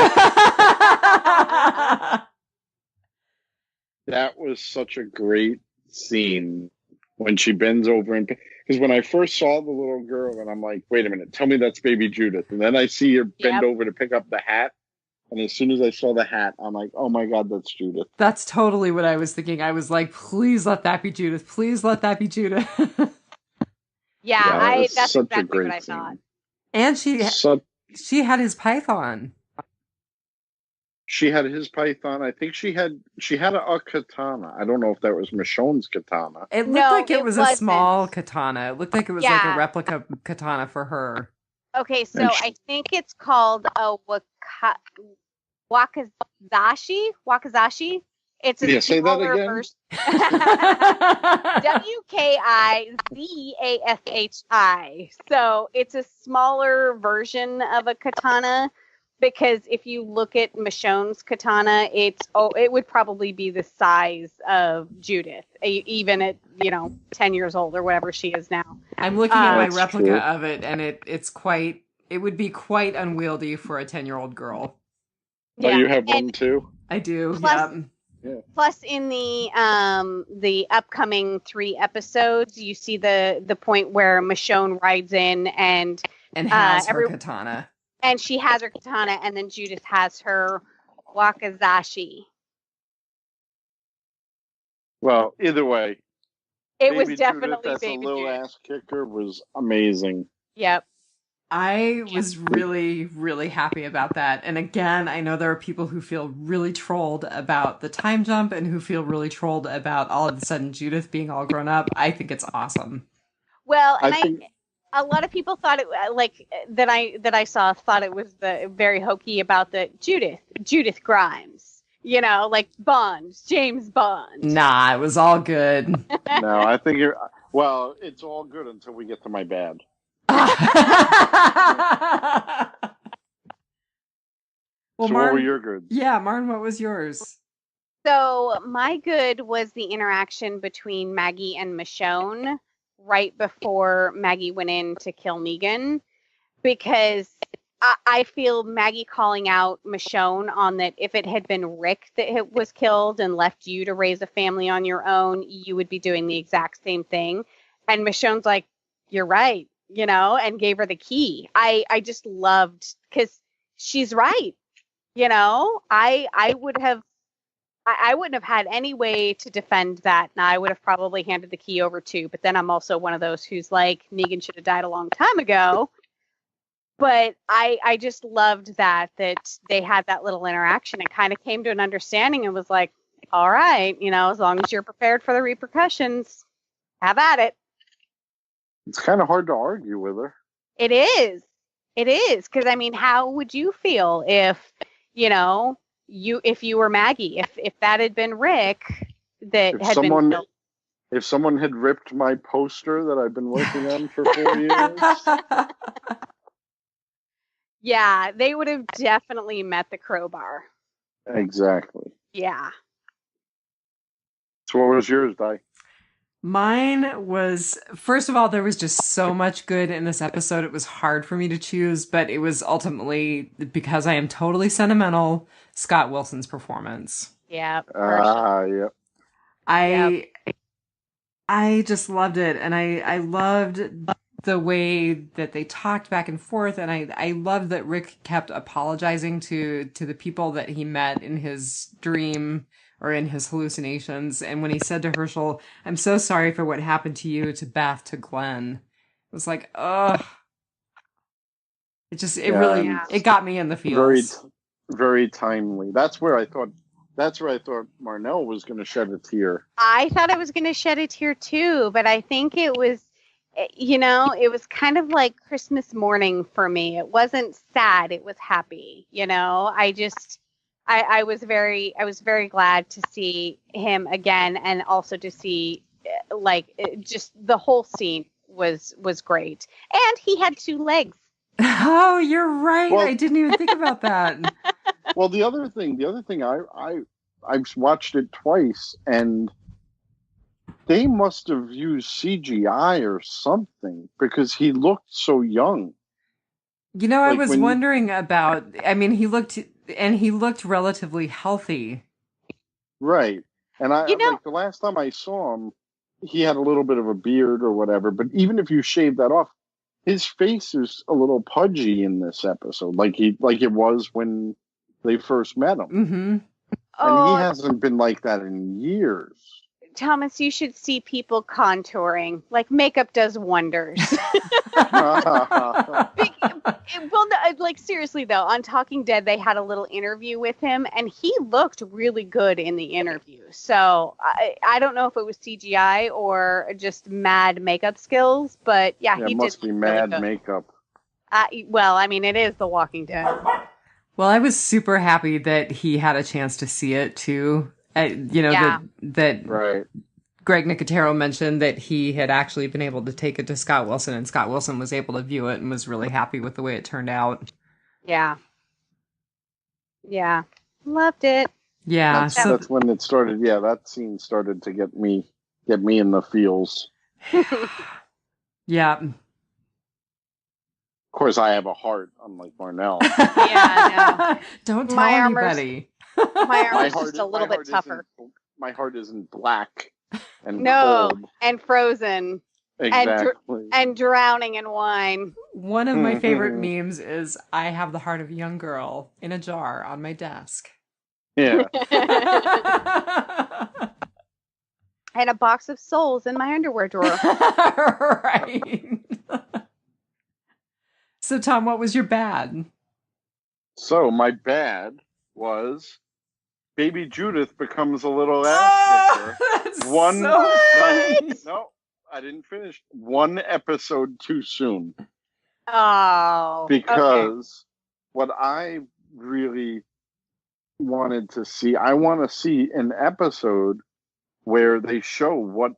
That was such a great scene when she bends over and because when I first saw the little girl and I'm like, wait a minute, tell me that's baby Judith. And then I see her bend over to pick up the hat. And as soon as I saw the hat, I'm like, oh my God, that's Judith. That's totally what I was thinking. I was like, please let that be Judith. Please let that be Judith. That's such exactly a great what I scene. thought. And she had his python. She had his python. I think she had a katana. I don't know if that was Michonne's katana. It looked like it was a small katana. It looked like it was like a replica katana for her. Okay, so I think it's called a wakazashi. Wakazashi. It's a say that again. version. Wkazashi. So it's a smaller version of a katana. Because if you look at Michonne's katana, it would probably be the size of Judith, even at 10 years old or whatever she is now. I'm looking at my replica true. of it, and it would be quite unwieldy for a 10-year-old girl. Yeah. Oh, you have one too? I do. Plus, in the upcoming 3 episodes, you see the point where Michonne rides in and has her katana. And she has her katana, and then Judith has her wakazashi. Well, either way, it was definitely Judith, baby a little Judith. ass kicker was amazing. Yep. I was really, really happy about that. And again, I know there are people who feel really trolled about the time jump and who feel really trolled about all of a sudden Judith being all grown up. I think it's awesome. Well, and a lot of people thought it that I saw thought it was very hokey about the Judith Grimes, like Bond, James Bond. Nah, it was all good. No, I think it's all good until we get to my bad. Well, so Marn, what were your goods? Yeah, Marn, what was yours? So my good was the interaction between Maggie and Michonne right before Maggie went in to kill Negan, because I feel Maggie calling out Michonne on that if it had been Rick that was killed and left you to raise a family on your own, you would be doing the exact same thing. And Michonne's like, you're right, and gave her the key. I just loved, because she's right. I wouldn't have had any way to defend that. Now, I would have probably handed the key over too, but then I'm also one of those who's like, Negan should have died a long time ago. But I just loved that they had that little interaction and kind of came to an understanding and was like, all right, as long as you're prepared for the repercussions, have at it. It's kind of hard to argue with her. It is. Because, how would you feel if, if you were Maggie, if that had been Rick been killed? If someone had ripped my poster that I've been working on for 4 years. Yeah, they would have definitely met the crowbar. Exactly. Yeah. So what was yours, Di? Mine was, first of all, there was just so much good in this episode. It was hard for me to choose, but it was ultimately, because I am totally sentimental, Scott Wilson's performance. Yeah. Yep. I just loved it, and I loved the way that they talked back and forth, and I loved that Rick kept apologizing to the people that he met in his dream or in his hallucinations. And when he said to Herschel, "I'm so sorry for what happened to you, to Beth, to Glenn," it was like, ugh. It really, it got me in the feels. Very timely. That's where I thought Marnell was going to shed a tear. I thought I was going to shed a tear too, but I think it was, it was kind of like Christmas morning for me. It wasn't sad. It was happy. I was very glad to see him again, and also to see just the whole scene was great. And he had 2 legs. Oh, you're right. Well, I didn't even think about that. Well, the other thing, I've watched it twice, and they must have used CGI or something because he looked so young. I was wondering about. I mean, he looked relatively healthy. Right, and the last time I saw him, he had a little bit of a beard or whatever. But even if you shave that off, his face is a little pudgy in this episode, like it was when they first met him. Mm-hmm. And he hasn't been like that in years. Thomas, you should see people contouring. Like, makeup does wonders. Seriously though, on Talking Dead, they had a little interview with him, and he looked really good in the interview. So I don't know if it was CGI or just mad makeup skills, but he it must be mad makeup. Well, I mean, it is The Walking Dead. Well, I was super happy that he had a chance to see it too. That right. Greg Nicotero mentioned that he had actually been able to take it to Scott Wilson, and Scott Wilson was able to view it and was really happy with the way it turned out. Yeah. Yeah. Loved it. Yeah. That's when it started. Yeah, that scene started to get me in the feels. Yeah. Of course, I have a heart, unlike Marnell. Yeah, no. Don't tell anybody. My arm is just a little bit tougher. My heart isn't black and cold. And frozen. Exactly. And drowning in wine. One of my favorite memes is I have the heart of a young girl in a jar on my desk. Yeah. And a box of souls in my underwear drawer. Right. So, Tom, what was your bad? So, my bad was Baby Judith becomes a little ass kicker. No, I didn't finish. 1 episode too soon. Oh. Because what I really wanted to see, I want to see an episode where they show what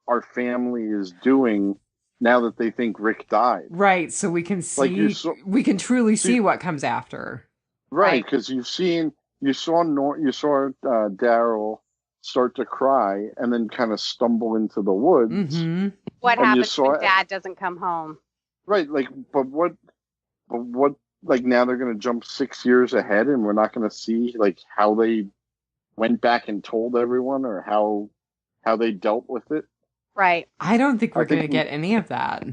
our family is doing now that they think Rick died. Right, so we can see, we can truly see what comes after. Right, because you saw Daryl start to cry and then kind of stumble into the woods. Mm-hmm. What happens when Dad doesn't come home? Right, but what, like now they're going to jump 6 years ahead and we're not going to see like how they went back and told everyone or how they dealt with it. Right. I don't think we're going to get any of that.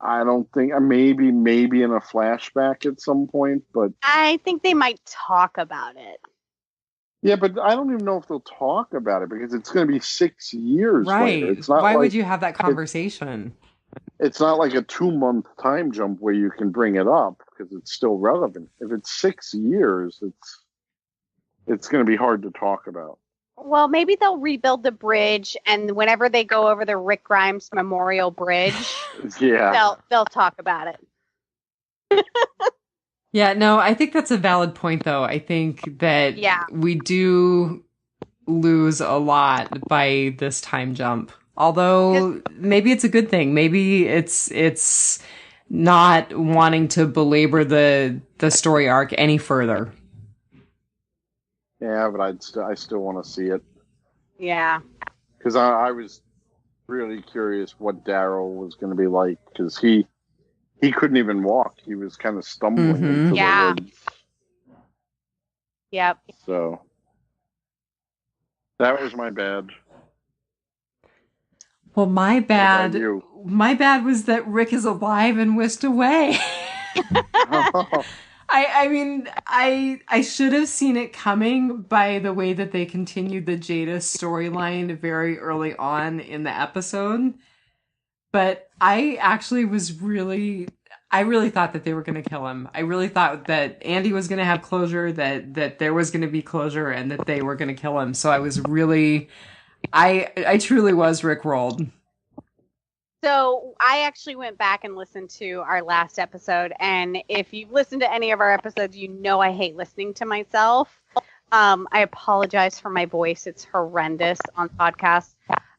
I don't think, maybe in a flashback at some point, but I think they might talk about it. Yeah, but I don't even know if they'll talk about it because it's going to be 6 years right. later. It's not Why would you have that conversation? It's not like a 2-month time jump where you can bring it up because it's still relevant. If it's 6 years, it's going to be hard to talk about. Well, maybe they'll rebuild the bridge, and whenever they go over the Rick Grimes Memorial Bridge, they'll talk about it. Yeah, no, I think that's a valid point, though. I think that we do lose a lot by this time jump. Although maybe it's a good thing. Maybe it's not wanting to belabor the story arc any further. Yeah, but I still want to see it. Yeah. Because I was really curious what Daryl was going to be like, because he couldn't even walk. He was kind of stumbling into the woods. Yep. So that was my bad. Well, my bad was that Rick is alive and whisked away. I mean, I should have seen it coming by the way that they continued the Jada storyline very early on in the episode. But I actually I really thought that they were going to kill him. I really thought that Andy was going to have closure, that there was going to be closure, and that they were going to kill him. So I was really, I truly was rickrolled. So I actually went back and listened to our last episode, and if you've listened to any of our episodes, you know I hate listening to myself. I apologize for my voice; it's horrendous on podcasts.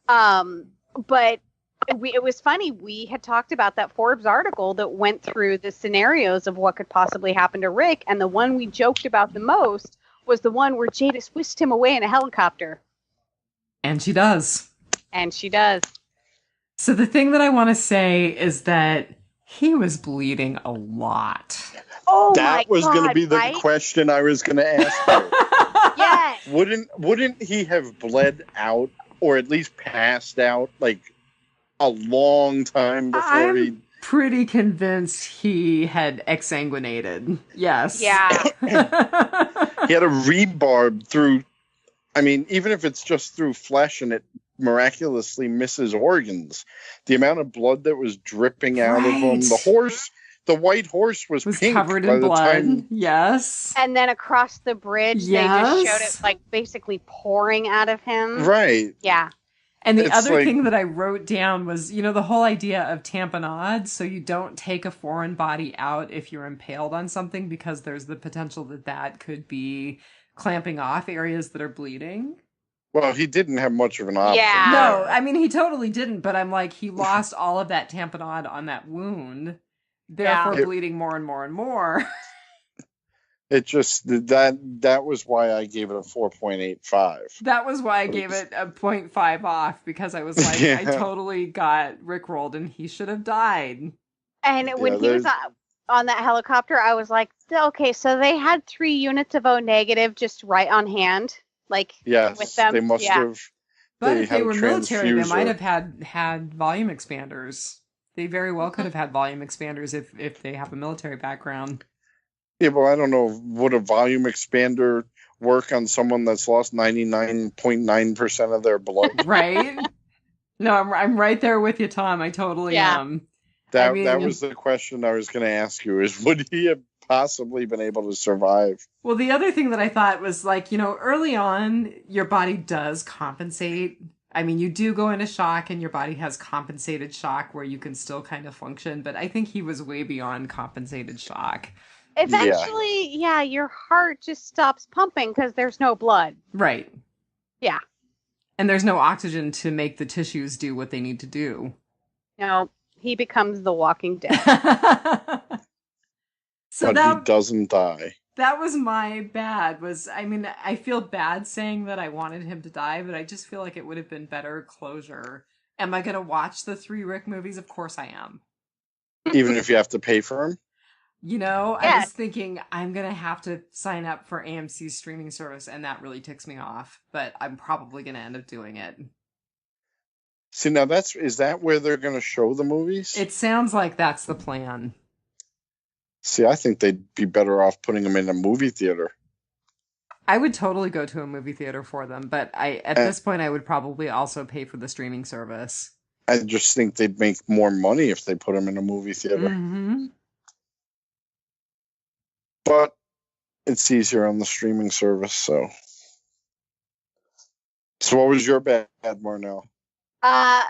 But it was funny. We had talked about that Forbes article that went through the scenarios of what could possibly happen to Rick, and the one we joked about the most was the one where Jada whisked him away in a helicopter. And she does. And she does. So the thing that I want to say is that he was bleeding a lot. Oh, that was going to be the right? question I was going to ask you. Yes. Wouldn't he have bled out, or at least passed out, like a long time before he? I'm pretty convinced he had exsanguinated. Yes. Yeah. He had a rebarb through. I mean, even if it's just through flesh and it miraculously misses organs, the amount of blood that was dripping out of him. The white horse was pink covered by in the blood. time. Yes. And then across the bridge, they just showed it like basically pouring out of him. Right. Yeah. And the It's other like- thing that I wrote down was, the whole idea of tamponade. So you don't take a foreign body out if you're impaled on something, because there's the potential that could be clamping off areas that are bleeding. Well, he didn't have much of an option. Yeah. No, I mean, he totally didn't, but I'm like, he lost all of that tamponade on that wound, therefore bleeding more and more and more. It just, that was why I gave it a 4.85. That was why I gave it a 0.5 off, because I was like, Yeah. I totally got rickrolled and he should have died. And when he was on that helicopter, I was like, okay, so they had 3 units of O negative just right on hand, like Yes, with them. they must have. But if they had were a military, they transfuser. might have had volume expanders. They very well could have had volume expanders if they have a military background. Yeah, well, I don't know. Would a volume expander work on someone that's lost 99.9% of their blood? Right? No, I'm right there with you, Tom. I totally am. That was the question I was going to ask you, is would he have possibly been able to survive? Well, the other thing that I thought was, like, early on, your body does compensate. I mean, you do go into shock and your body has compensated shock where you can still kind of function, but I think he was way beyond compensated shock. Eventually, your heart just stops pumping because there's no blood. Right. Yeah. And there's no oxygen to make the tissues do what they need to do. No, he becomes the Walking Dead. So But he doesn't die. That was my bad. I feel bad saying that I wanted him to die, but I just feel like it would have been better closure. Am I going to watch the 3 Rick movies? Of course I am. Even if you have to pay for him? I was thinking I'm going to have to sign up for AMC's streaming service, and that really ticks me off. But I'm probably going to end up doing it. See, now is that where they're going to show the movies? It sounds like that's the plan. See, I think they'd be better off putting them in a movie theater. I would totally go to a movie theater for them, but at this point I would probably also pay for the streaming service. I just think they'd make more money if they put them in a movie theater. Mm-hmm. But it's easier on the streaming service, so. So what was your bad, Marnell?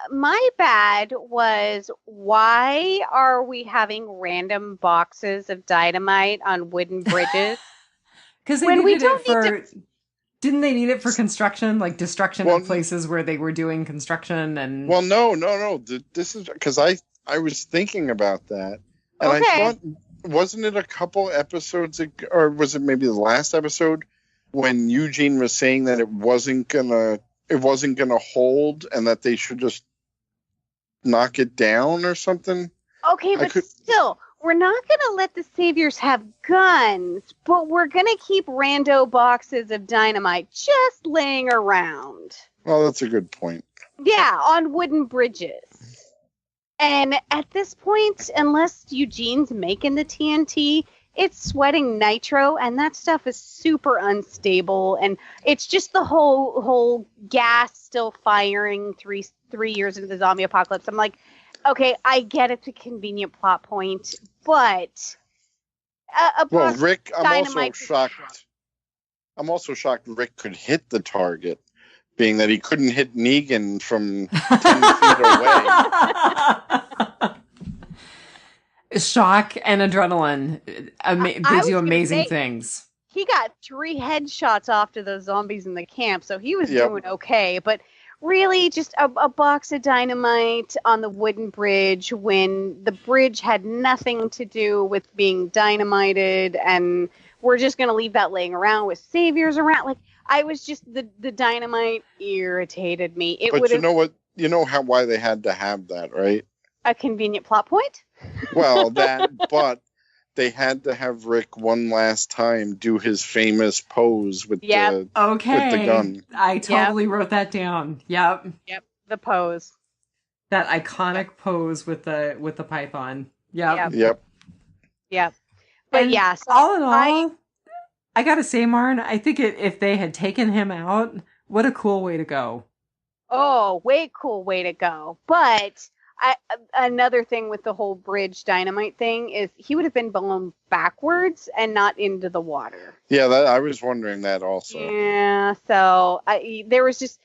My bad was, why are we having random boxes of dynamite on wooden bridges? Because didn't they need it for construction, like destruction of places where they were doing construction? And well, no. This is because I was thinking about that, and I thought, wasn't it a couple episodes ago, or was it maybe the last episode when Eugene was saying that it wasn't gonna hold, and that they should just knock it down or something? Okay, but still, we're not going to let the Saviors have guns, but we're going to keep rando boxes of dynamite just laying around. Well, that's a good point. Yeah, on wooden bridges. And at this point, unless Eugene's making the TNT, it's sweating nitro, and that stuff is super unstable, and it's just the whole gas still firing three years into the zombie apocalypse. I'm like, okay, I get it's a convenient plot point, but well, Rick, shocked. I'm also shocked Rick could hit the target, being that he couldn't hit Negan from 10 feet away. Shock and adrenaline gives you amazing things. He got 3 headshots off to those zombies in the camp, so he was doing okay. But really, just a box of dynamite on the wooden bridge when the bridge had nothing to do with being dynamited, and we're just going to leave that laying around with saviors around. Like, I was just, the dynamite irritated me. But you know what? You know why they had to have that, right? A convenient plot point? Well, but they had to have Rick one last time do his famous pose with the gun. I totally wrote that down. Yep, the pose. That iconic pose with the python. Yep. But and so all in all, I gotta say, Marn, I think if they had taken him out, what a cool way to go. Oh, way cool way to go. But another thing with the whole bridge dynamite thing is he would have been blown backwards and not into the water. Yeah, I was wondering that also. Yeah, so there was just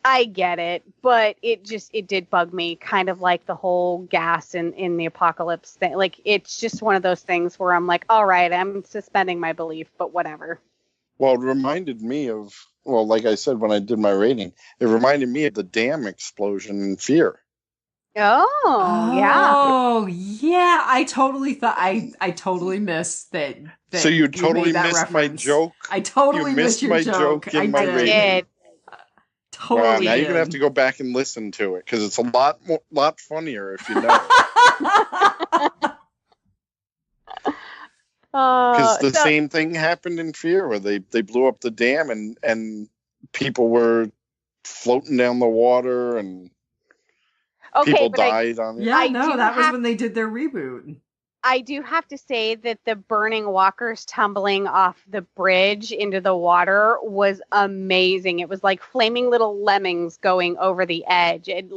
I get it, but it did bug me, kind of like the whole gas in the apocalypse thing. Like, it's just one of those things where I'm like, all right, I'm suspending my belief, but whatever. Well, it reminded me of, like I said when I did my rating, it reminded me of the dam explosion in Fear. Oh, yeah. Oh, yeah. I totally thought I totally missed that so you totally missed my joke? I totally missed your joke. In my rating. Did. Totally. Wow, now you're gonna have to go back and listen to it because it's a lot funnier if you know. Because the same thing happened in Fear, where they blew up the dam and people were floating down the water and people died on it. Yeah, that was when they did their reboot. I do have to say that the burning walkers tumbling off the bridge into the water was amazing. It was like flaming little lemmings going over the edge, and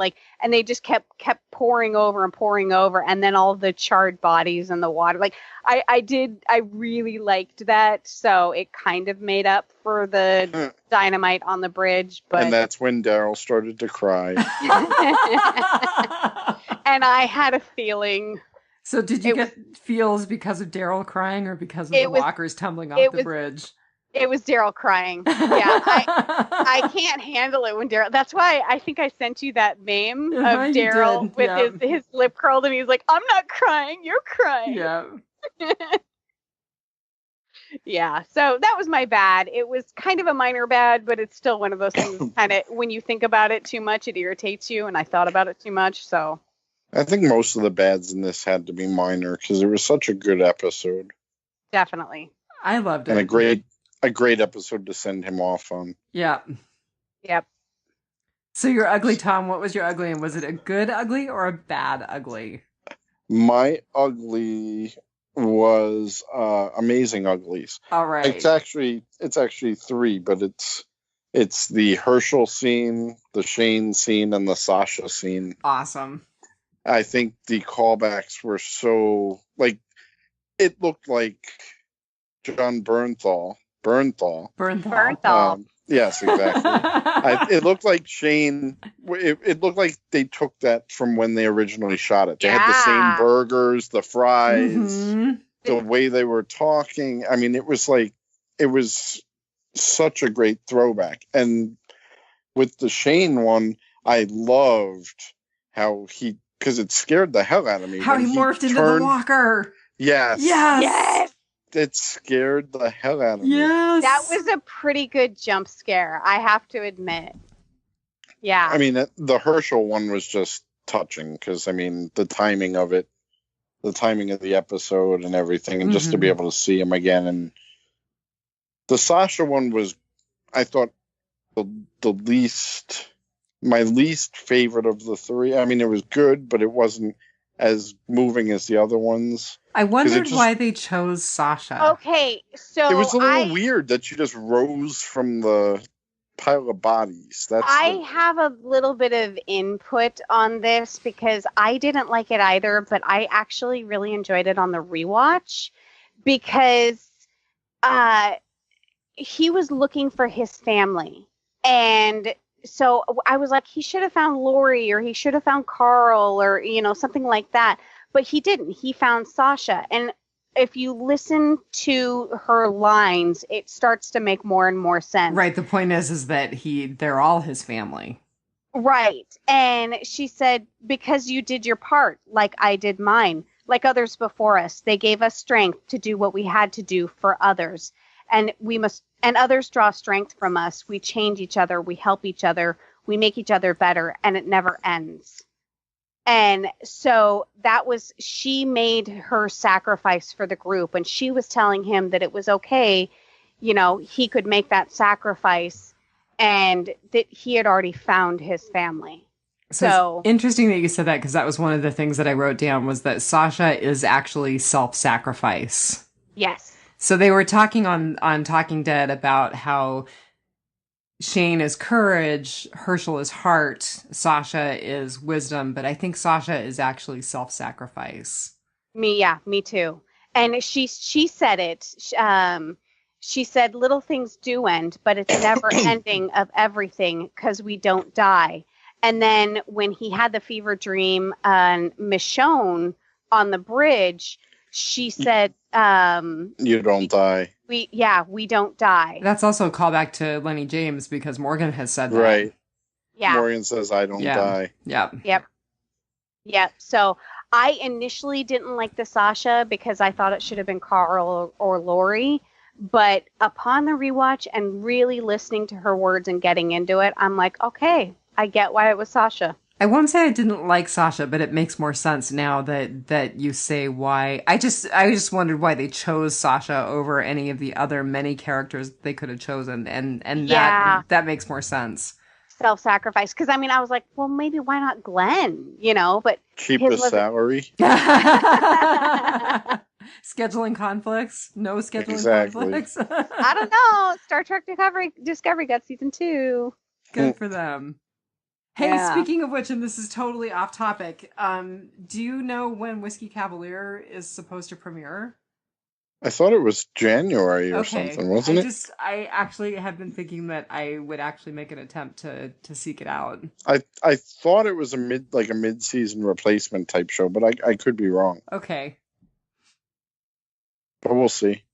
they just kept pouring over, and then all the charred bodies in the water. Like, I really liked that, so it kind of made up for the dynamite on the bridge. But and that's when Daryl started to cry. And I had a feeling. So did you get feels because of Daryl crying or because of the walkers tumbling off the bridge? It was Daryl crying. Yeah, I can't handle it when Daryl. That's why I think I sent you that meme of Daryl with his lip curled, and he's like, "I'm not crying, you're crying." Yeah. Yeah. So that was my bad. It was kind of a minor bad, but it's still one of those things. Kind of when you think about it too much, it irritates you, and I thought about it too much, so. I think most of the bads in this had to be minor because it was such a good episode. Definitely. I loved it. And a great episode to send him off on. Yeah. Yep. So your ugly, Tom, what was your ugly? And was it a good ugly or a bad ugly? My ugly was Amazing Uglies. All right. It's actually 3, but it's the Herschel scene, the Shane scene, and the Sasha scene. Awesome. I think the callbacks were so, it looked like John Bernthal. Yes, exactly. It looked like Shane. It looked like they took that from when they originally shot it. They had the same burgers, the fries, the way they were talking. I mean, it was such a great throwback. And with the Shane one, I loved how because it scared the hell out of me. How he morphed into the walker. Yes. It scared the hell out of me. Yes. That was a pretty good jump scare, I have to admit. Yeah. I mean, the Herschel one was just touching because, I mean, the timing of it, the timing of the episode and everything, and just to be able to see him again. And the Sasha one was, I thought, my least favorite of the 3. I mean, it was good, but it wasn't as moving as the other ones. I wondered why they chose Sasha. Okay, so it was a little weird that she just rose from the pile of bodies. I have a little bit of input on this because I didn't like it either, but I actually really enjoyed it on the rewatch because he was looking for his family. And so I was like, he should have found Lori or he should have found Carl or, something like that. But he didn't. He found Sasha. And if you listen to her lines, it starts to make more and more sense. Right. The point is that they're all his family. Right. And she said, because you did your part, like I did mine, like others before us. They gave us strength to do what we had to do for others. And others draw strength from us. We change each other. We help each other. We make each other better. And it never ends. And so she made her sacrifice for the group. And she was telling him that it was okay. He could make that sacrifice and that he had already found his family. So it's interesting that you said that because that was one of the things that I wrote down was that Sasha is actually self-sacrifice. Yes. So they were talking on Talking Dead about how Shane is courage, Herschel is heart, Sasha is wisdom, but I think Sasha is actually self-sacrifice. Me too. And she said it. She said, little things do end, but it's never ending of everything because we don't die. And then when he had the fever dream on Michonne on the bridge, she said, you don't die. We don't die. That's also a callback to Lenny James because Morgan has said that. Right. Yeah. Morgan says, I don't die. Yeah. Yep. So I initially didn't like the Sasha because I thought it should have been Carl or Lori. But upon the rewatch and really listening to her words and getting into it, I'm like, okay, I get why it was Sasha. I won't say I didn't like Sasha, but it makes more sense now that you say why. I just wondered why they chose Sasha over any of the other many characters they could have chosen, and that makes more sense. Self-sacrifice, because I was like, well, maybe why not Glenn? But cheapest salary. Scheduling conflicts? No scheduling conflicts? I don't know. Star Trek Discovery got season 2. Good for them. Hey, speaking of which, and this is totally off topic, do you know when Whiskey Cavalier is supposed to premiere? I thought it was January or something, wasn't it? I actually have been thinking that I would actually make an attempt to seek it out. I thought it was a mid-season replacement type show, but I could be wrong. Okay. But we'll see.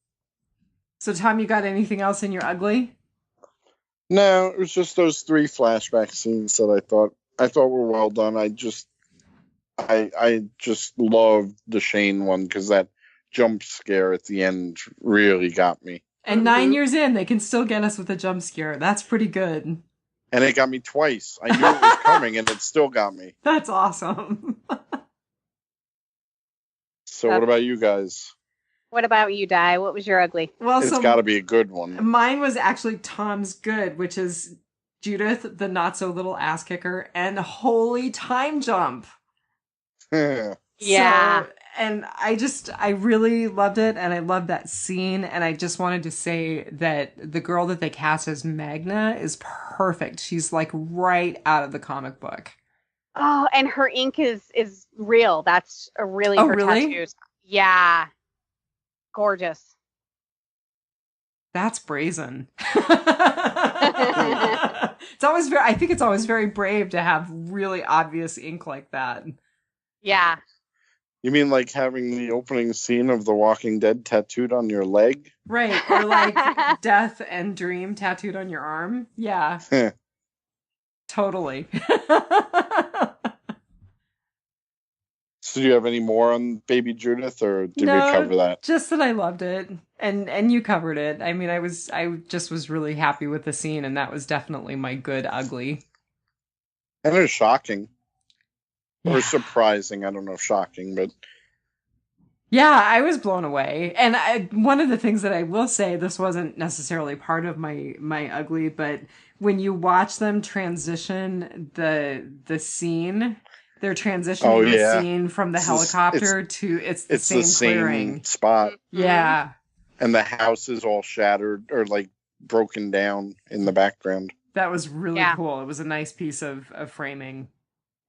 So, Tom, you got anything else in your ugly? No, it was just those 3 flashback scenes that I thought were well done. I just loved the Shane one because that jump scare at the end really got me. And 9 years in, they can still get us with a jump scare. That's pretty good. And it got me twice. I knew it was coming, and it still got me. That's awesome. So what about you guys? What about you, Di? What was your ugly? Well, it's got to be a good one. Mine was actually Tom's good, which is Judith, the not so little ass kicker, and holy time jump. Yeah. So, and I really loved it, and I loved that scene, and I just wanted to say that the girl that they cast as Magna is perfect. She's like right out of the comic book. Oh, and her ink is real. That's really her tattoos. Yeah. Gorgeous. That's brazen. I think it's always very brave to have really obvious ink like that. Yeah. You mean like having the opening scene of The Walking Dead tattooed on your leg? Right. Or like Death and Dream tattooed on your arm. Yeah. Totally. So do you have any more on Baby Judith, or did we cover that? Just that I loved it, and you covered it. I mean, I just was really happy with the scene, and that was definitely my good ugly. And it was shocking. Or surprising. I don't know if shocking, but... Yeah, I was blown away. And one of the things that I will say, this wasn't necessarily part of my ugly, but when you watch them transition the scene They're transitioning the scene from the helicopter to it's the same clearing spot. Yeah. And the house is all shattered or like broken down in the background. That was really cool. It was a nice piece of framing.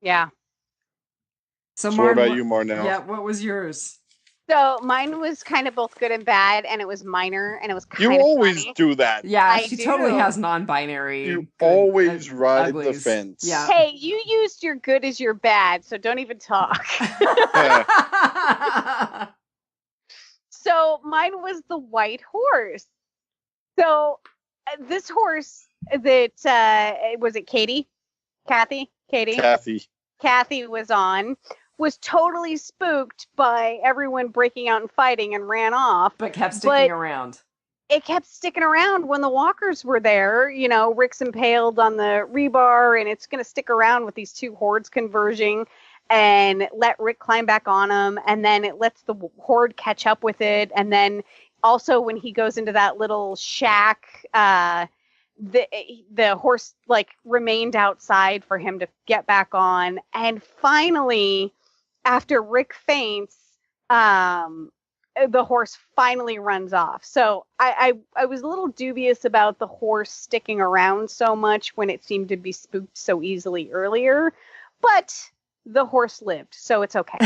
Yeah. So what about you, Marnell? Yeah, what was yours? So mine was kind of both good and bad, and it was minor, and it was kind of You always funny. do that. Yeah, she totally has non-binary. You always ride the fence. Yeah. Hey, you used your good as your bad, so don't even talk. So mine was the white horse. So this horse that was it Kathy was on was totally spooked by everyone breaking out and fighting and ran off. But kept sticking around. It kept sticking around when the walkers were there. You know, Rick's impaled on the rebar, and it's going to stick around with these two hordes converging and let Rick climb back on them. And then it lets the horde catch up with it. And then also when he goes into that little shack, the horse like remained outside for him to get back on. And finally, after Rick faints, the horse finally runs off. So I was a little dubious about the horse sticking around so much when it seemed to be spooked so easily earlier, but the horse lived, so it's okay.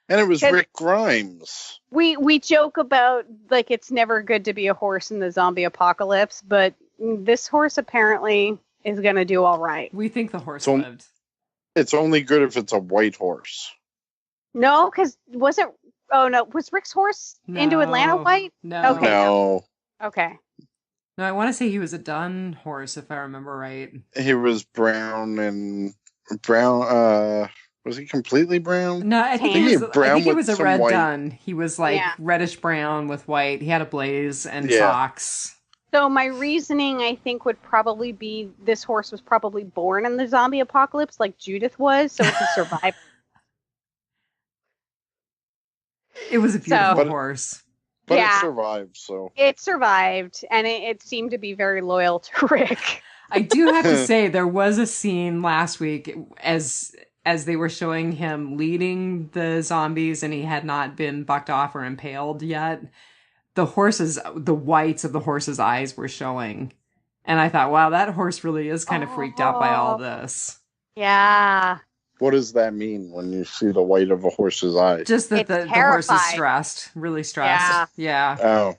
And it was Rick Grimes. We joke about like it's never good to be a horse in the zombie apocalypse, but this horse apparently is going to do all right. We think the horse lived. It's only good if it's a white horse. No, because was Rick's horse into Atlanta white? No. Okay. No, I want to say he was a dun horse, if I remember right. He was brown. Was he completely brown? No, I think he was a red dun. He was like reddish brown with white. He had a blaze and socks. So my reasoning, I think, would probably be this horse was probably born in the zombie apocalypse like Judith was, so it's a survivor. It was a beautiful horse. But it survived, so. It survived, and it seemed to be very loyal to Rick. I do have to say, there was a scene last week as they were showing him leading the zombies and he had not been bucked off or impaled yet. The whites of the horse's eyes were showing. And I thought, wow, that horse really is kind of freaked out by all this. Yeah. What does that mean when you see the white of a horse's eyes? Just that the horse is stressed, really stressed. Yeah. Oh.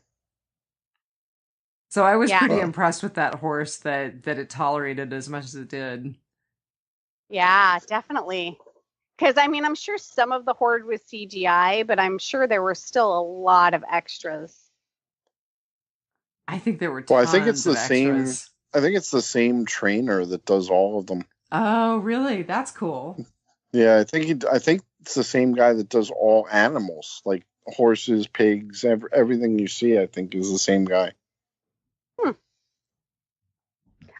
So I was pretty impressed with that horse that it tolerated as much as it did. Yeah, definitely. Because, I mean, I'm sure some of the horde was CGI, but I'm sure there were still a lot of extras. I think there were tons I think it's the extras. same. I think it's the same trainer that does all of them. Oh, really? That's cool. Yeah, I think it's the same guy that does all animals, like horses, pigs, everything you see. I think is the same guy.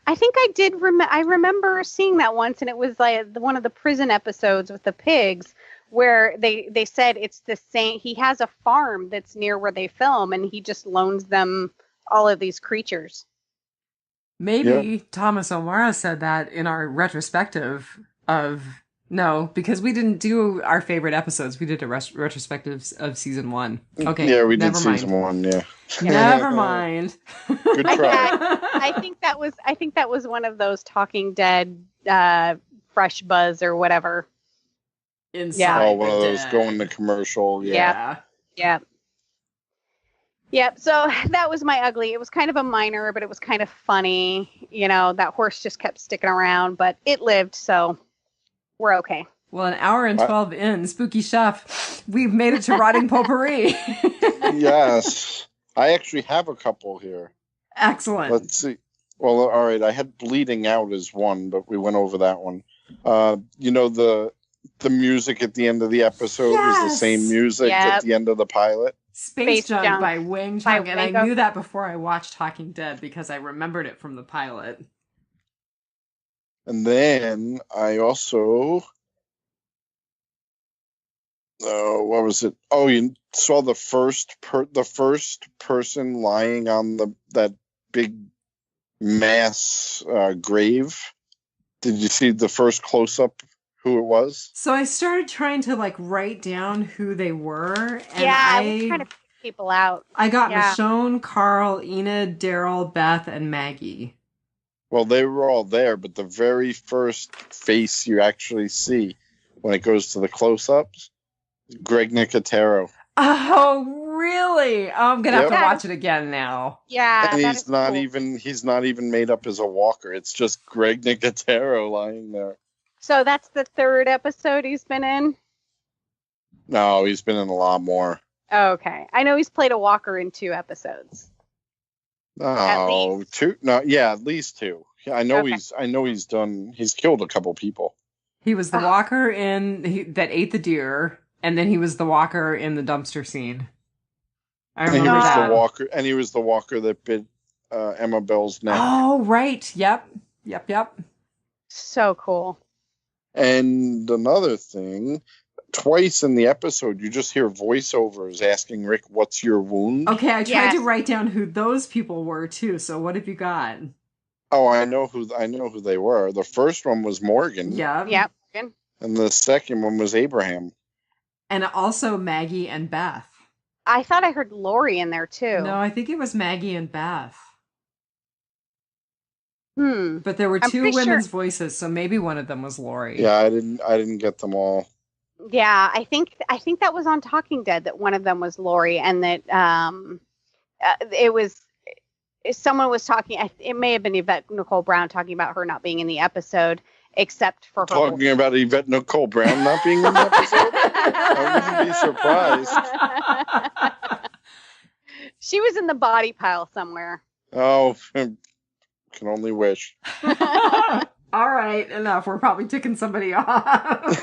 I think I did. I remember seeing that once, and it was like one of the prison episodes with the pigs, where they said it's the same. He has a farm that's near where they film, and he just loans them all of these creatures. Maybe Thomas O'Mara said that in our retrospective of. No, because we didn't do our favorite episodes. We did a retrospective of season 1. Okay. Yeah, we did season 1. Yeah. Never mind. Good try. I think that was one of those Talking Dead Fresh Buzz or whatever. Inside one of those going to commercial. Yeah. Yep. So that was my ugly. It was kind of a minor, but it was kind of funny. You know, that horse just kept sticking around, but it lived, so we're okay. Well, an hour and 12 in, Spooky Chef, we've made it to Rotting Potpourri. Yes. I actually have a couple here. Excellent. Let's see. Well, all right. I had Bleeding Out as one, but we went over that one. You know, the music at the end of the episode was the same music at the end of the pilot. Space Junk by Wang Chung. And I knew that before I watched Talking Dead because I remembered it from the pilot. And then I also, what was it? Oh, you saw the first person lying on that big mass grave Did you see the first close-up, who it was? So I started trying to like write down who they were. And I was trying to pick people out. I got Yeah. Michonne, Carl, Enid, Daryl, Beth, and Maggie. Well, they were all there, but the very first face you actually see when it goes to the close-ups, Greg Nicotero. Oh, really? Oh, I'm gonna have to Yep. watch it again now. Yeah, And that he's is not cool. even made up as a walker. It's just Greg Nicotero lying there. So that's the third episode he's been in? No, he's been in a lot more. Okay. I know he's played a walker in 2 episodes. At Oh, least. 2? No, yeah, at least 2. Yeah, I know Okay. he's killed a couple people. He was the walker that ate the deer, and then he was the walker in the dumpster scene. I And he remember was that. the walker, and he was the walker that bit Emma Bell's neck. Oh, right. Yep. So cool. And another thing, twice in the episode, you just hear voiceovers asking Rick, "What's your wound?" Okay, I tried to Yes. write down who those people were too. So what have you got? Oh, I know who they were. The first one was Morgan. Yep. Yep. And the second one was Abraham. And also Maggie and Beth. I thought I heard Lori in there too. No, I think it was Maggie and Beth. But there were I'm 2 pretty women's sure- voices, so maybe one of them was Lori. Yeah, I didn't get them all. Yeah, I think that was on Talking Dead that one of them was Lori, and that it was someone was talking. It may have been Yvette Nicole Brown talking about her not being in the episode, except for her. Talking about Yvette Nicole Brown not being in the episode? I wouldn't be surprised. She was in the body pile somewhere. Oh, can only wish. All right, enough. We're probably ticking somebody off.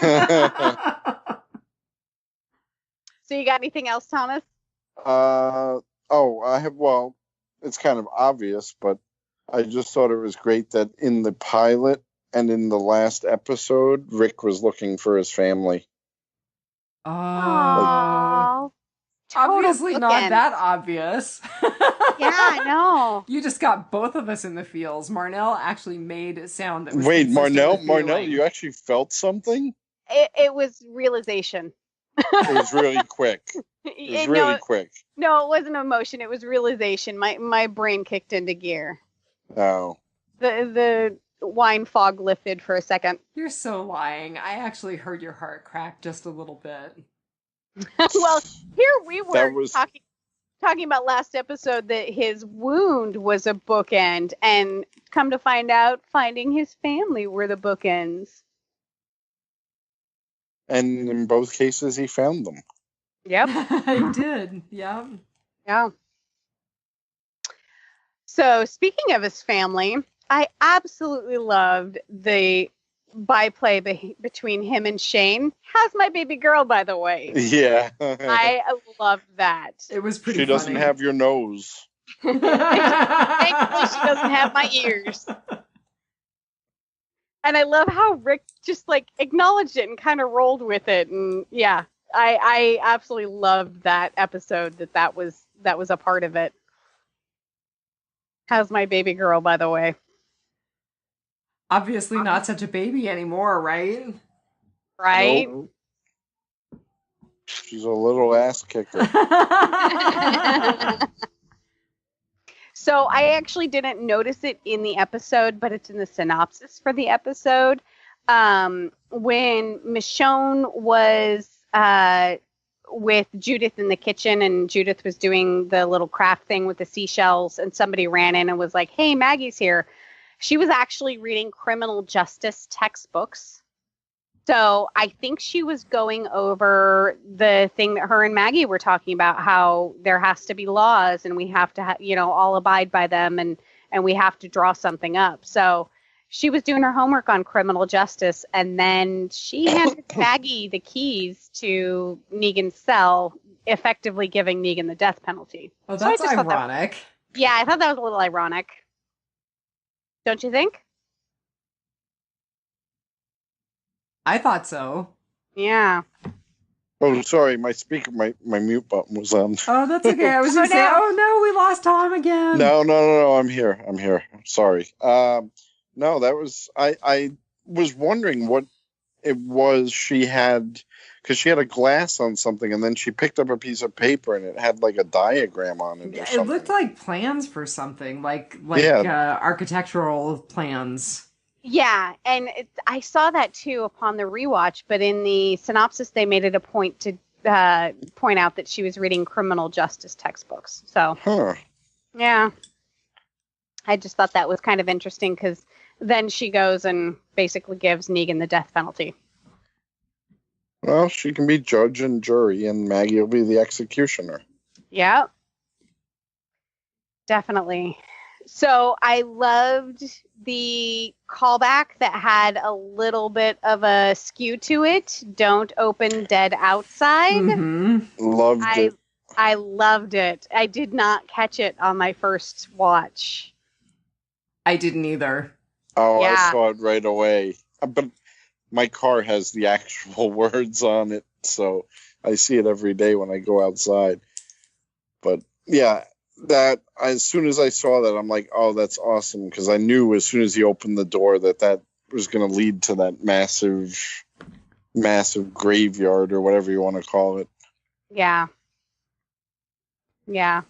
So you got anything else, Thomas? I have, well, it's kind of obvious, but I just thought it was great that in the pilot and in the last episode, Rick was looking for his family. Oh. Aww. Obviously Total not bookend. that obvious. Yeah, I know. You just got both of us in the feels. Marnell actually made a sound that was Wait, consistent with Marnell, feeling. you actually felt something? It was realization. It was really quick. It was really quick. No, it wasn't emotion. It was realization. My brain kicked into gear. Oh. The wine fog lifted for a second. You're so lying. I actually heard your heart crack just a little bit. Well, here we were That was- talking about last episode that his wound was a bookend, and come to find out, finding his family were the bookends. And in both cases, he found them. Yep. I did. Yeah. Yeah. So speaking of his family, I absolutely loved the byplay between him and Shane. How's my baby girl, by the way? Yeah. I loved that. It was pretty She doesn't funny. have your nose. Thankfully, she doesn't have my ears. And I love how Rick just like acknowledged it and kind of rolled with it. And yeah, I absolutely loved that episode. That was a part of it. How's my baby girl, by the way? Obviously not such a baby anymore, right? Right? Nope. She's a little ass kicker. So I actually didn't notice it in the episode, but it's in the synopsis for the episode. When Michonne was with Judith in the kitchen, and Judith was doing the little craft thing with the seashells, and somebody ran in and was like, "Hey, Maggie's here." She was actually reading criminal justice textbooks. So I think she was going over the thing that her and Maggie were talking about, how there has to be laws and we have to, all abide by them, and we have to draw something up. So she was doing her homework on criminal justice, and then she handed Maggie the keys to Negan's cell, effectively giving Negan the death penalty. Oh, So I that's just thought that- ironic. Yeah, I thought that was a little ironic. Don't you think? I thought so. Yeah. Oh, sorry, my mute button was on. Oh, that's okay. I was going to say, no. oh no, we lost Tom again. No, I'm here. Sorry. No, that was I was wondering what it was she had, because she had a glass on something, and then she picked up a piece of paper, and it had like a diagram on it or It something. looked like plans for something, like architectural plans. Yeah, and I saw that too upon the rewatch, but in the synopsis they made it a point to point out that she was reading criminal justice textbooks. So, yeah. I just thought that was kind of interesting because then she goes and basically gives Negan the death penalty. Well, she can be judge and jury, and Maggie will be the executioner. Yeah. Definitely. So I loved the callback that had a little bit of a skew to it. Don't open dead outside. Mm-hmm. Loved it. I loved it. I did not catch it on my first watch. I didn't either. Oh, Yeah. I saw it right away. But my car has the actual words on it, so I see it every day when I go outside. But yeah, that as soon as I saw that, I'm like, oh, that's awesome, because I knew as soon as he opened the door that was going to lead to that massive graveyard or whatever you want to call it. Yeah. Yeah.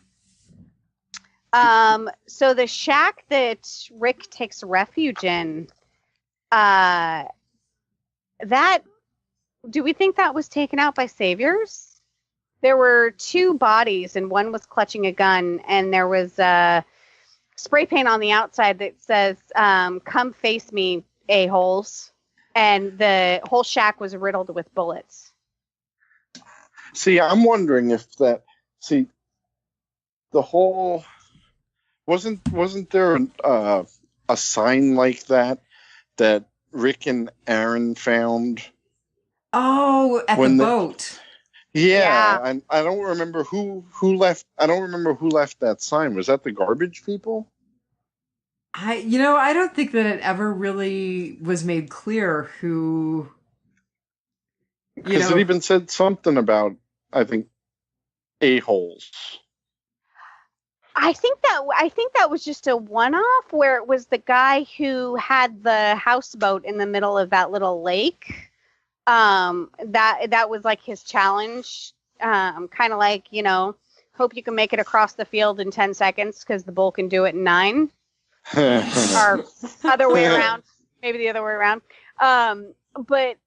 So the shack that Rick takes refuge in, do we think that was taken out by saviors? There were 2 bodies, and one was clutching a gun, and there was spray paint on the outside that says, come face me, a-holes. And the whole shack was riddled with bullets. See, I'm wondering if the whole... Wasn't there a sign like that Rick and Aaron found? Oh, at the boat. Yeah, and I don't remember who left. I don't remember who left that sign. Was that the garbage people? I don't think that it ever really was made clear who. Because it even said something about, I think, a-holes. I think that was just a one-off where it was the guy who had the houseboat in the middle of that little lake. That was like his challenge. Kind of like, hope you can make it across the field in 10 seconds because the bull can do it in 9. Or other way around. Maybe the other way around. But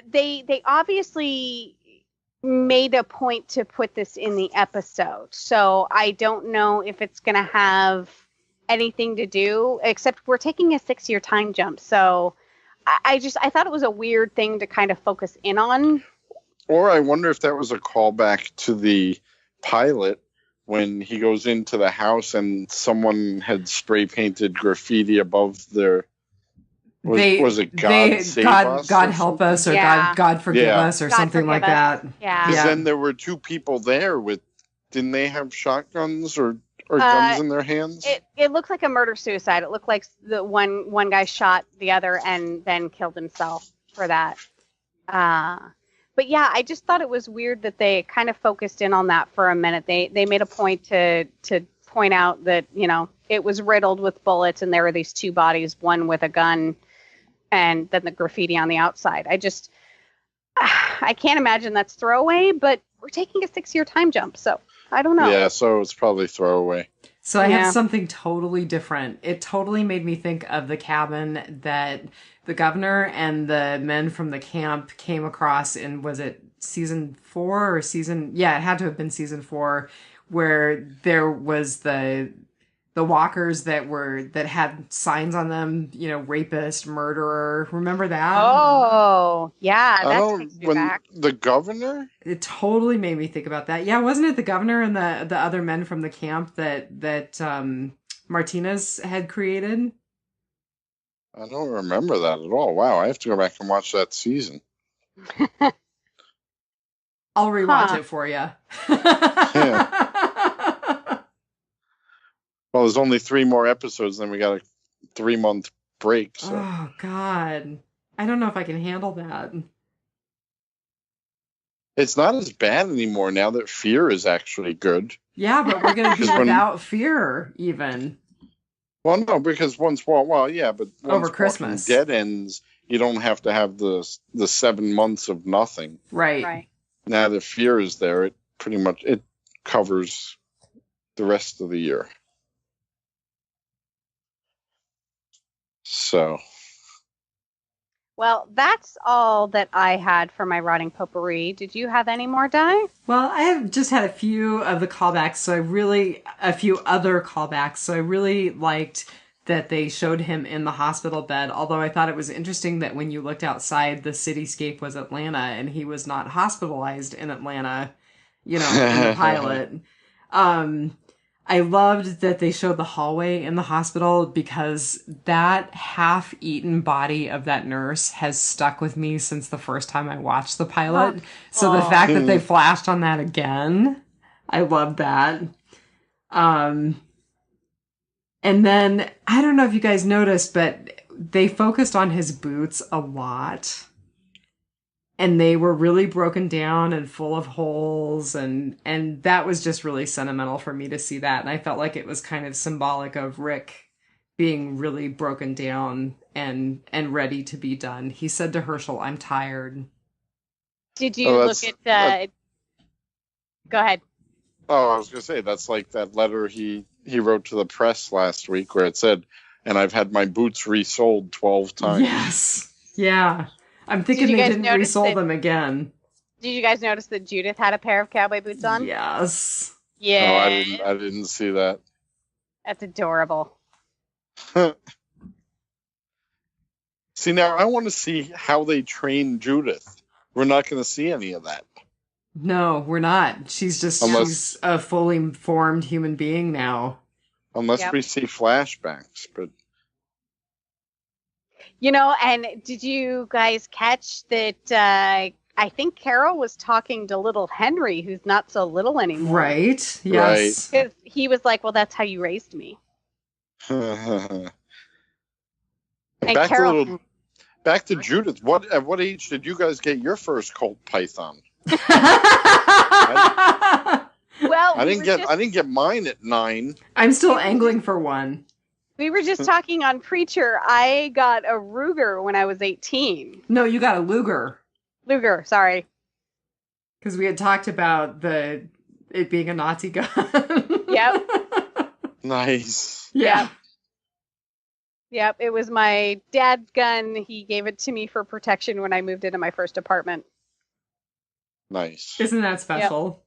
they obviously made a point to put this in the episode. So I don't know if it's going to have anything to do, except we're taking a 6-year time jump. So I thought it was a weird thing to kind of focus in on. Or I wonder if that was a callback to the pilot when he goes into the house and someone had spray painted graffiti above their... Was it God save us? God help us, or God forgive us, or something like that. Yeah. Because then there were 2 people there didn't they have shotguns or guns in their hands? It looked like a murder-suicide. It looked like the one guy shot the other and then killed himself for that. But yeah, I just thought it was weird that they kind of focused in on that for a minute. They made a point to point out that, it was riddled with bullets and there were these 2 bodies, one with a gun and then the graffiti on the outside. I can't imagine that's throwaway, but we're taking a 6-year time jump, so I don't know. Yeah, so it's probably throwaway. So I had something totally different. It totally made me think of the cabin that the governor and the men from the camp came across in, was it season 4 or season? Yeah, it had to have been season 4, where there was the walkers that had signs on them, rapist, murderer. Remember that? Oh, yeah, that takes me back. The governor? It totally made me think about that. Yeah, wasn't it the governor and the other men from the camp that Martinez had created? I don't remember that at all. Wow, I have to go back and watch that season. I'll rewatch it for you. Yeah. Well, there's only 3 more episodes, then we got a 3-month break. So. Oh, God. I don't know if I can handle that. It's not as bad anymore now that Fear is actually good. Yeah, but we're going to be without Fear, even. Well, no, because but Over once Christmas. Walking Dead ends, you don't have to have the 7 months of nothing. Right. Right. Now that Fear is there, it pretty much covers the rest of the year. So. Well, that's all that I had for my rotting potpourri. Did you have any more, Di? Well, I have just had a few of the callbacks, a few other callbacks, so I really liked that they showed him in the hospital bed, although I thought it was interesting that when you looked outside, the cityscape was Atlanta, and he was not hospitalized in Atlanta, in the pilot. I loved that they showed the hallway in the hospital because that half-eaten body of that nurse has stuck with me since the first time I watched the pilot. So the fact that they flashed on that again, I love that. And then, I don't know if you guys noticed, but they focused on his boots a lot. And they were really broken down and full of holes, and that was just really sentimental for me to see that. And I felt like it was kind of symbolic of Rick being really broken down and ready to be done. He said to Herschel, "I'm tired." Did you look at Go ahead. Oh, I was going to say, that's like that letter he wrote to the press last week where it said, "And I've had my boots resoled 12 times." Yes. Yeah. I'm thinking they didn't resole them again. Did you guys notice that Judith had a pair of cowboy boots on? Yes. Yeah. Oh, I didn't see that. That's adorable. See, now I want to see how they train Judith. We're not going to see any of that. No, we're not. She's a fully formed human being now. Unless we see flashbacks, but... And did you guys catch that I think Carol was talking to little Henry, who's not so little anymore. Right, yes. Because he was like, well, that's how you raised me. And back to Judith. At what age did you guys get your first Colt Python? Well, I didn't get mine at 9. I'm still angling for one. We were just talking on Preacher. I got a Ruger when I was 18. No, you got a Luger. Luger, sorry. Because we had talked about it being a Nazi gun. Yep. Nice. Yeah. Yep, it was my dad's gun. He gave it to me for protection when I moved into my first apartment. Nice. Isn't that special?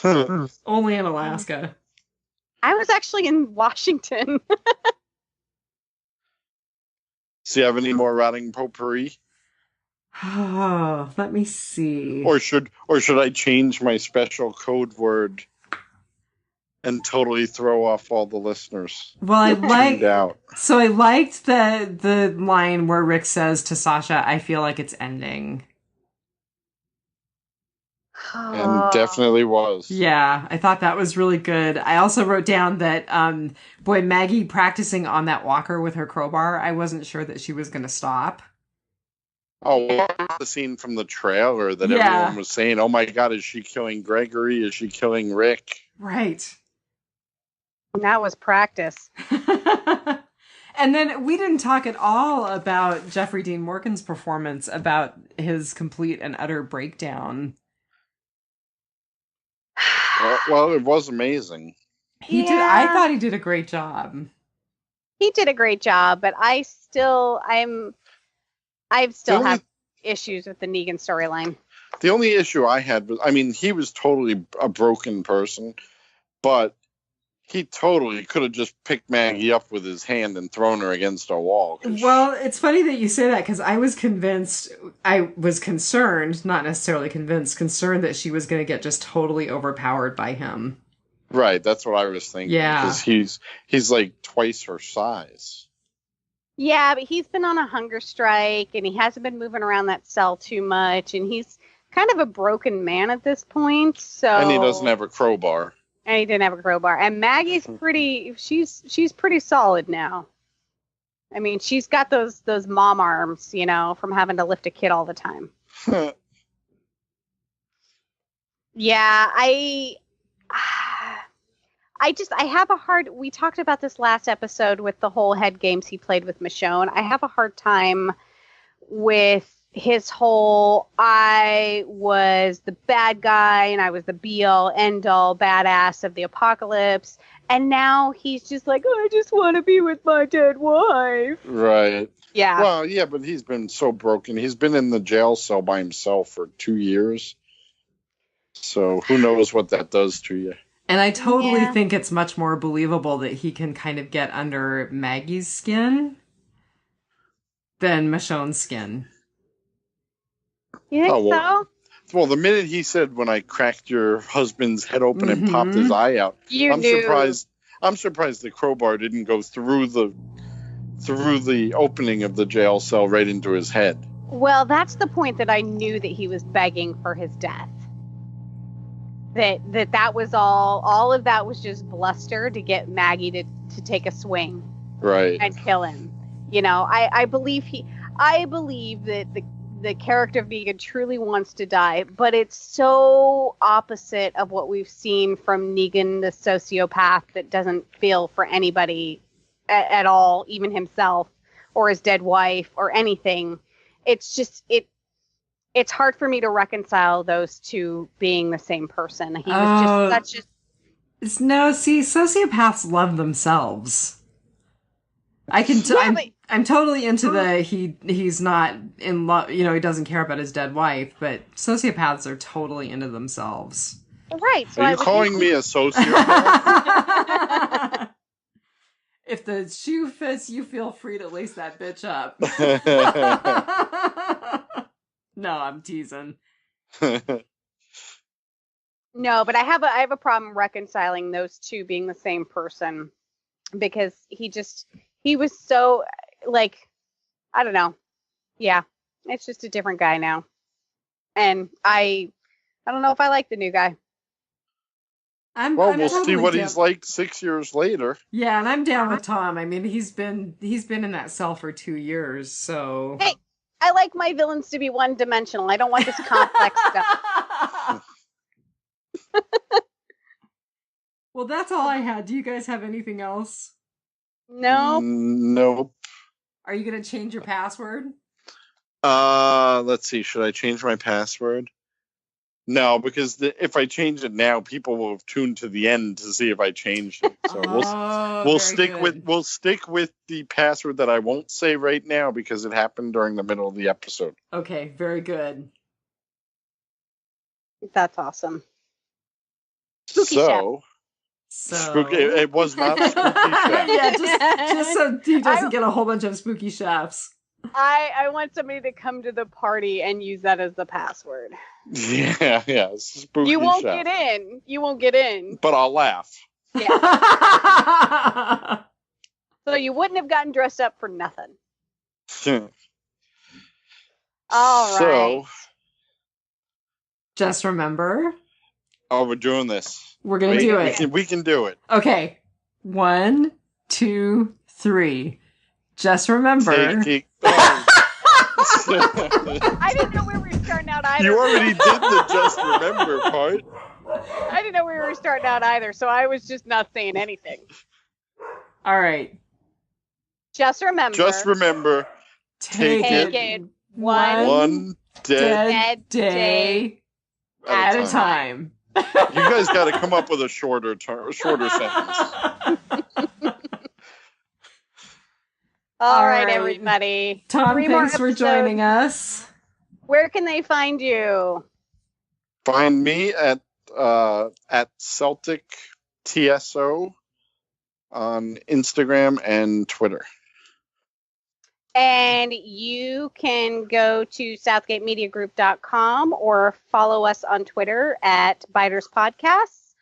Yep. Only in Alaska. I was actually in Washington. Do you have any more rotting potpourri? Oh, let me see. Or should I change my special code word and totally throw off all the listeners? Well, I liked the line where Rick says to Sasha, "I feel like it's ending." And definitely was. Yeah, I thought that was really good. I also wrote down that, Maggie practicing on that walker with her crowbar, I wasn't sure that she was going to stop. Oh, the scene from the trailer that everyone was saying, oh my God, is she killing Gregory? Is she killing Rick? Right. That was practice. And then we didn't talk at all about Jeffrey Dean Morgan's performance, about his complete and utter breakdown. Well, it was amazing. I thought he did a great job. He did a great job, but I still have issues with the Negan storyline. The only issue I had was, he was totally a broken person, but he totally could have just picked Maggie up with his hand and thrown her against a wall. Well, it's funny that you say that, because I was concerned, not necessarily convinced, concerned that she was going to get just totally overpowered by him. Right, that's what I was thinking. Yeah. Because he's like twice her size. Yeah, but he's been on a hunger strike, and he hasn't been moving around that cell too much, and he's kind of a broken man at this point, so... And he doesn't have a crowbar. And he didn't have a crowbar. And Maggie's she's pretty solid now. I mean, she's got those mom arms, from having to lift a kid all the time. Yeah, I have a hard, we talked about this last episode with the whole head games he played with Michonne. I have a hard time with his whole, I was the bad guy and I was the be all end all badass of the apocalypse. And now he's just like, oh, I just want to be with my dead wife. Right. Yeah. Well, yeah, but he's been so broken. He's been in the jail cell by himself for 2 years. So who knows what that does to you. And I totally think it's much more believable that he can kind of get under Maggie's skin than Michonne's skin. You think so? Well, the minute he said, when I cracked your husband's head open and popped his eye out, You knew. I'm surprised the crowbar didn't go through the opening of the jail cell right into his head. Well, that's the point that I knew that he was begging for his death. That was all of that was just bluster to get Maggie to take a swing. Right. And kill him. You know, I believe that the character of Negan truly wants to die, but it's so opposite of what we've seen from Negan, the sociopath that doesn't feel for anybody at all, even himself or his dead wife or anything. It's just, it's hard for me to reconcile those two being the same person. He was just such a... No, see, sociopaths love themselves. I'm totally into he's not in love, you know, he doesn't care about his dead wife, but sociopaths are totally into themselves. Right. So are you calling me a sociopath? If the shoe fits, you feel free to lace that bitch up. No, I'm teasing. No, but I have a problem reconciling those two being the same person, because he was so, like, I don't know. Yeah, it's just a different guy now. And I don't know if I like the new guy. I'm we'll totally see what down. he's like 6 years later. Yeah, and I'm down with Tom. I mean, he's been in that cell for 2 years, so... Hey, I like my villains to be one-dimensional. I don't want this complex stuff. Well, that's all I had. Do you guys have anything else? No. Nope. Are you going to change your password? Let's see. Should I change my password? No, because if I change it now, people will have tuned to the end to see if I changed it. So we'll stick with the password that I won't say right now because it happened during the middle of the episode. Okay, very good. That's awesome. Spooky chef. Spooky, it was not spooky chef. Yeah, just so he doesn't get a whole bunch of spooky chefs. I want somebody to come to the party and use that as the password. Yeah, spooky You won't chef. get in. But I'll laugh. Yeah. So you wouldn't have gotten dressed up for nothing. All right. So, just remember. Oh, we're doing this. We're going to do it. We can do it. Okay. 1, 2, 3. Just remember. I didn't know we were starting out either. You already did the just remember part. I didn't know we were starting out either, so I was just not saying anything. All right. Just remember. Take it one dead day at a time. You guys got to come up with a shorter sentence. All right, everybody. Tom, 3 more thanks for episodes. joining us. Where can they find you? Find me at Celtic TSO on Instagram and Twitter. And you can go to southgatemediagroup.com or follow us on Twitter at Biters Podcasts,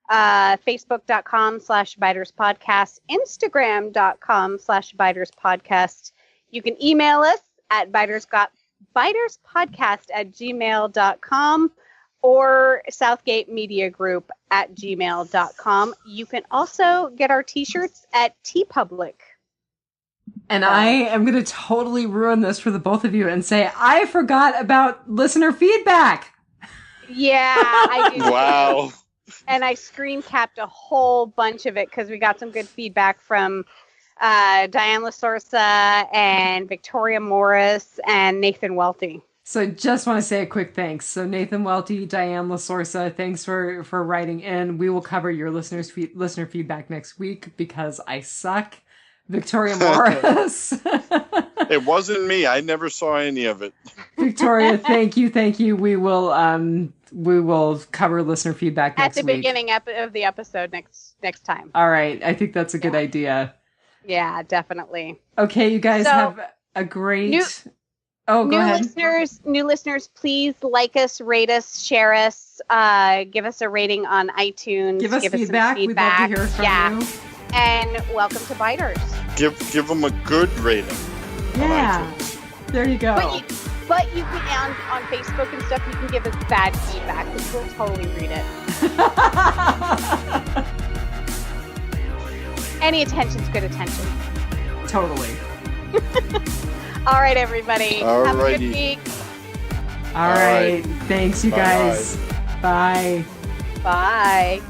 Facebook.com/Biters Podcast, Instagram.com/Biters Podcast. You can email us at biterspodcast@gmail.com or southgatemediagroup@gmail.com. You can also get our t-shirts at TeePublic. And I am going to totally ruin this for the both of you and say, I forgot about listener feedback. Yeah, I do. Wow. And I screen capped a whole bunch of it because we got some good feedback from Dianne LaSorsa and Victoria Morris and Nathan Welty. So just want to say a quick thanks. So Nathan Welty, Dianne LaSorsa, thanks for writing in. We will cover your listener feedback next week because I suck. Victoria Morris. It wasn't me. I never saw any of it. Victoria, thank you. We will cover listener feedback next week. At the beginning of the episode next time. All right. I think that's a good idea. Yeah, definitely. Okay, you guys have a great... Go ahead. New listeners, please like us, rate us, share us, give us a rating on iTunes. Give us feedback. We'd love to hear from you. And welcome to Biters. Give them a good rating. Yeah. There you go. But you can, on Facebook and stuff, you can give us bad feedback because we'll totally read it. Any attention's good attention. Totally. All right, everybody. Alrighty. Have a good week. All right. Thanks, you guys. Bye. Bye.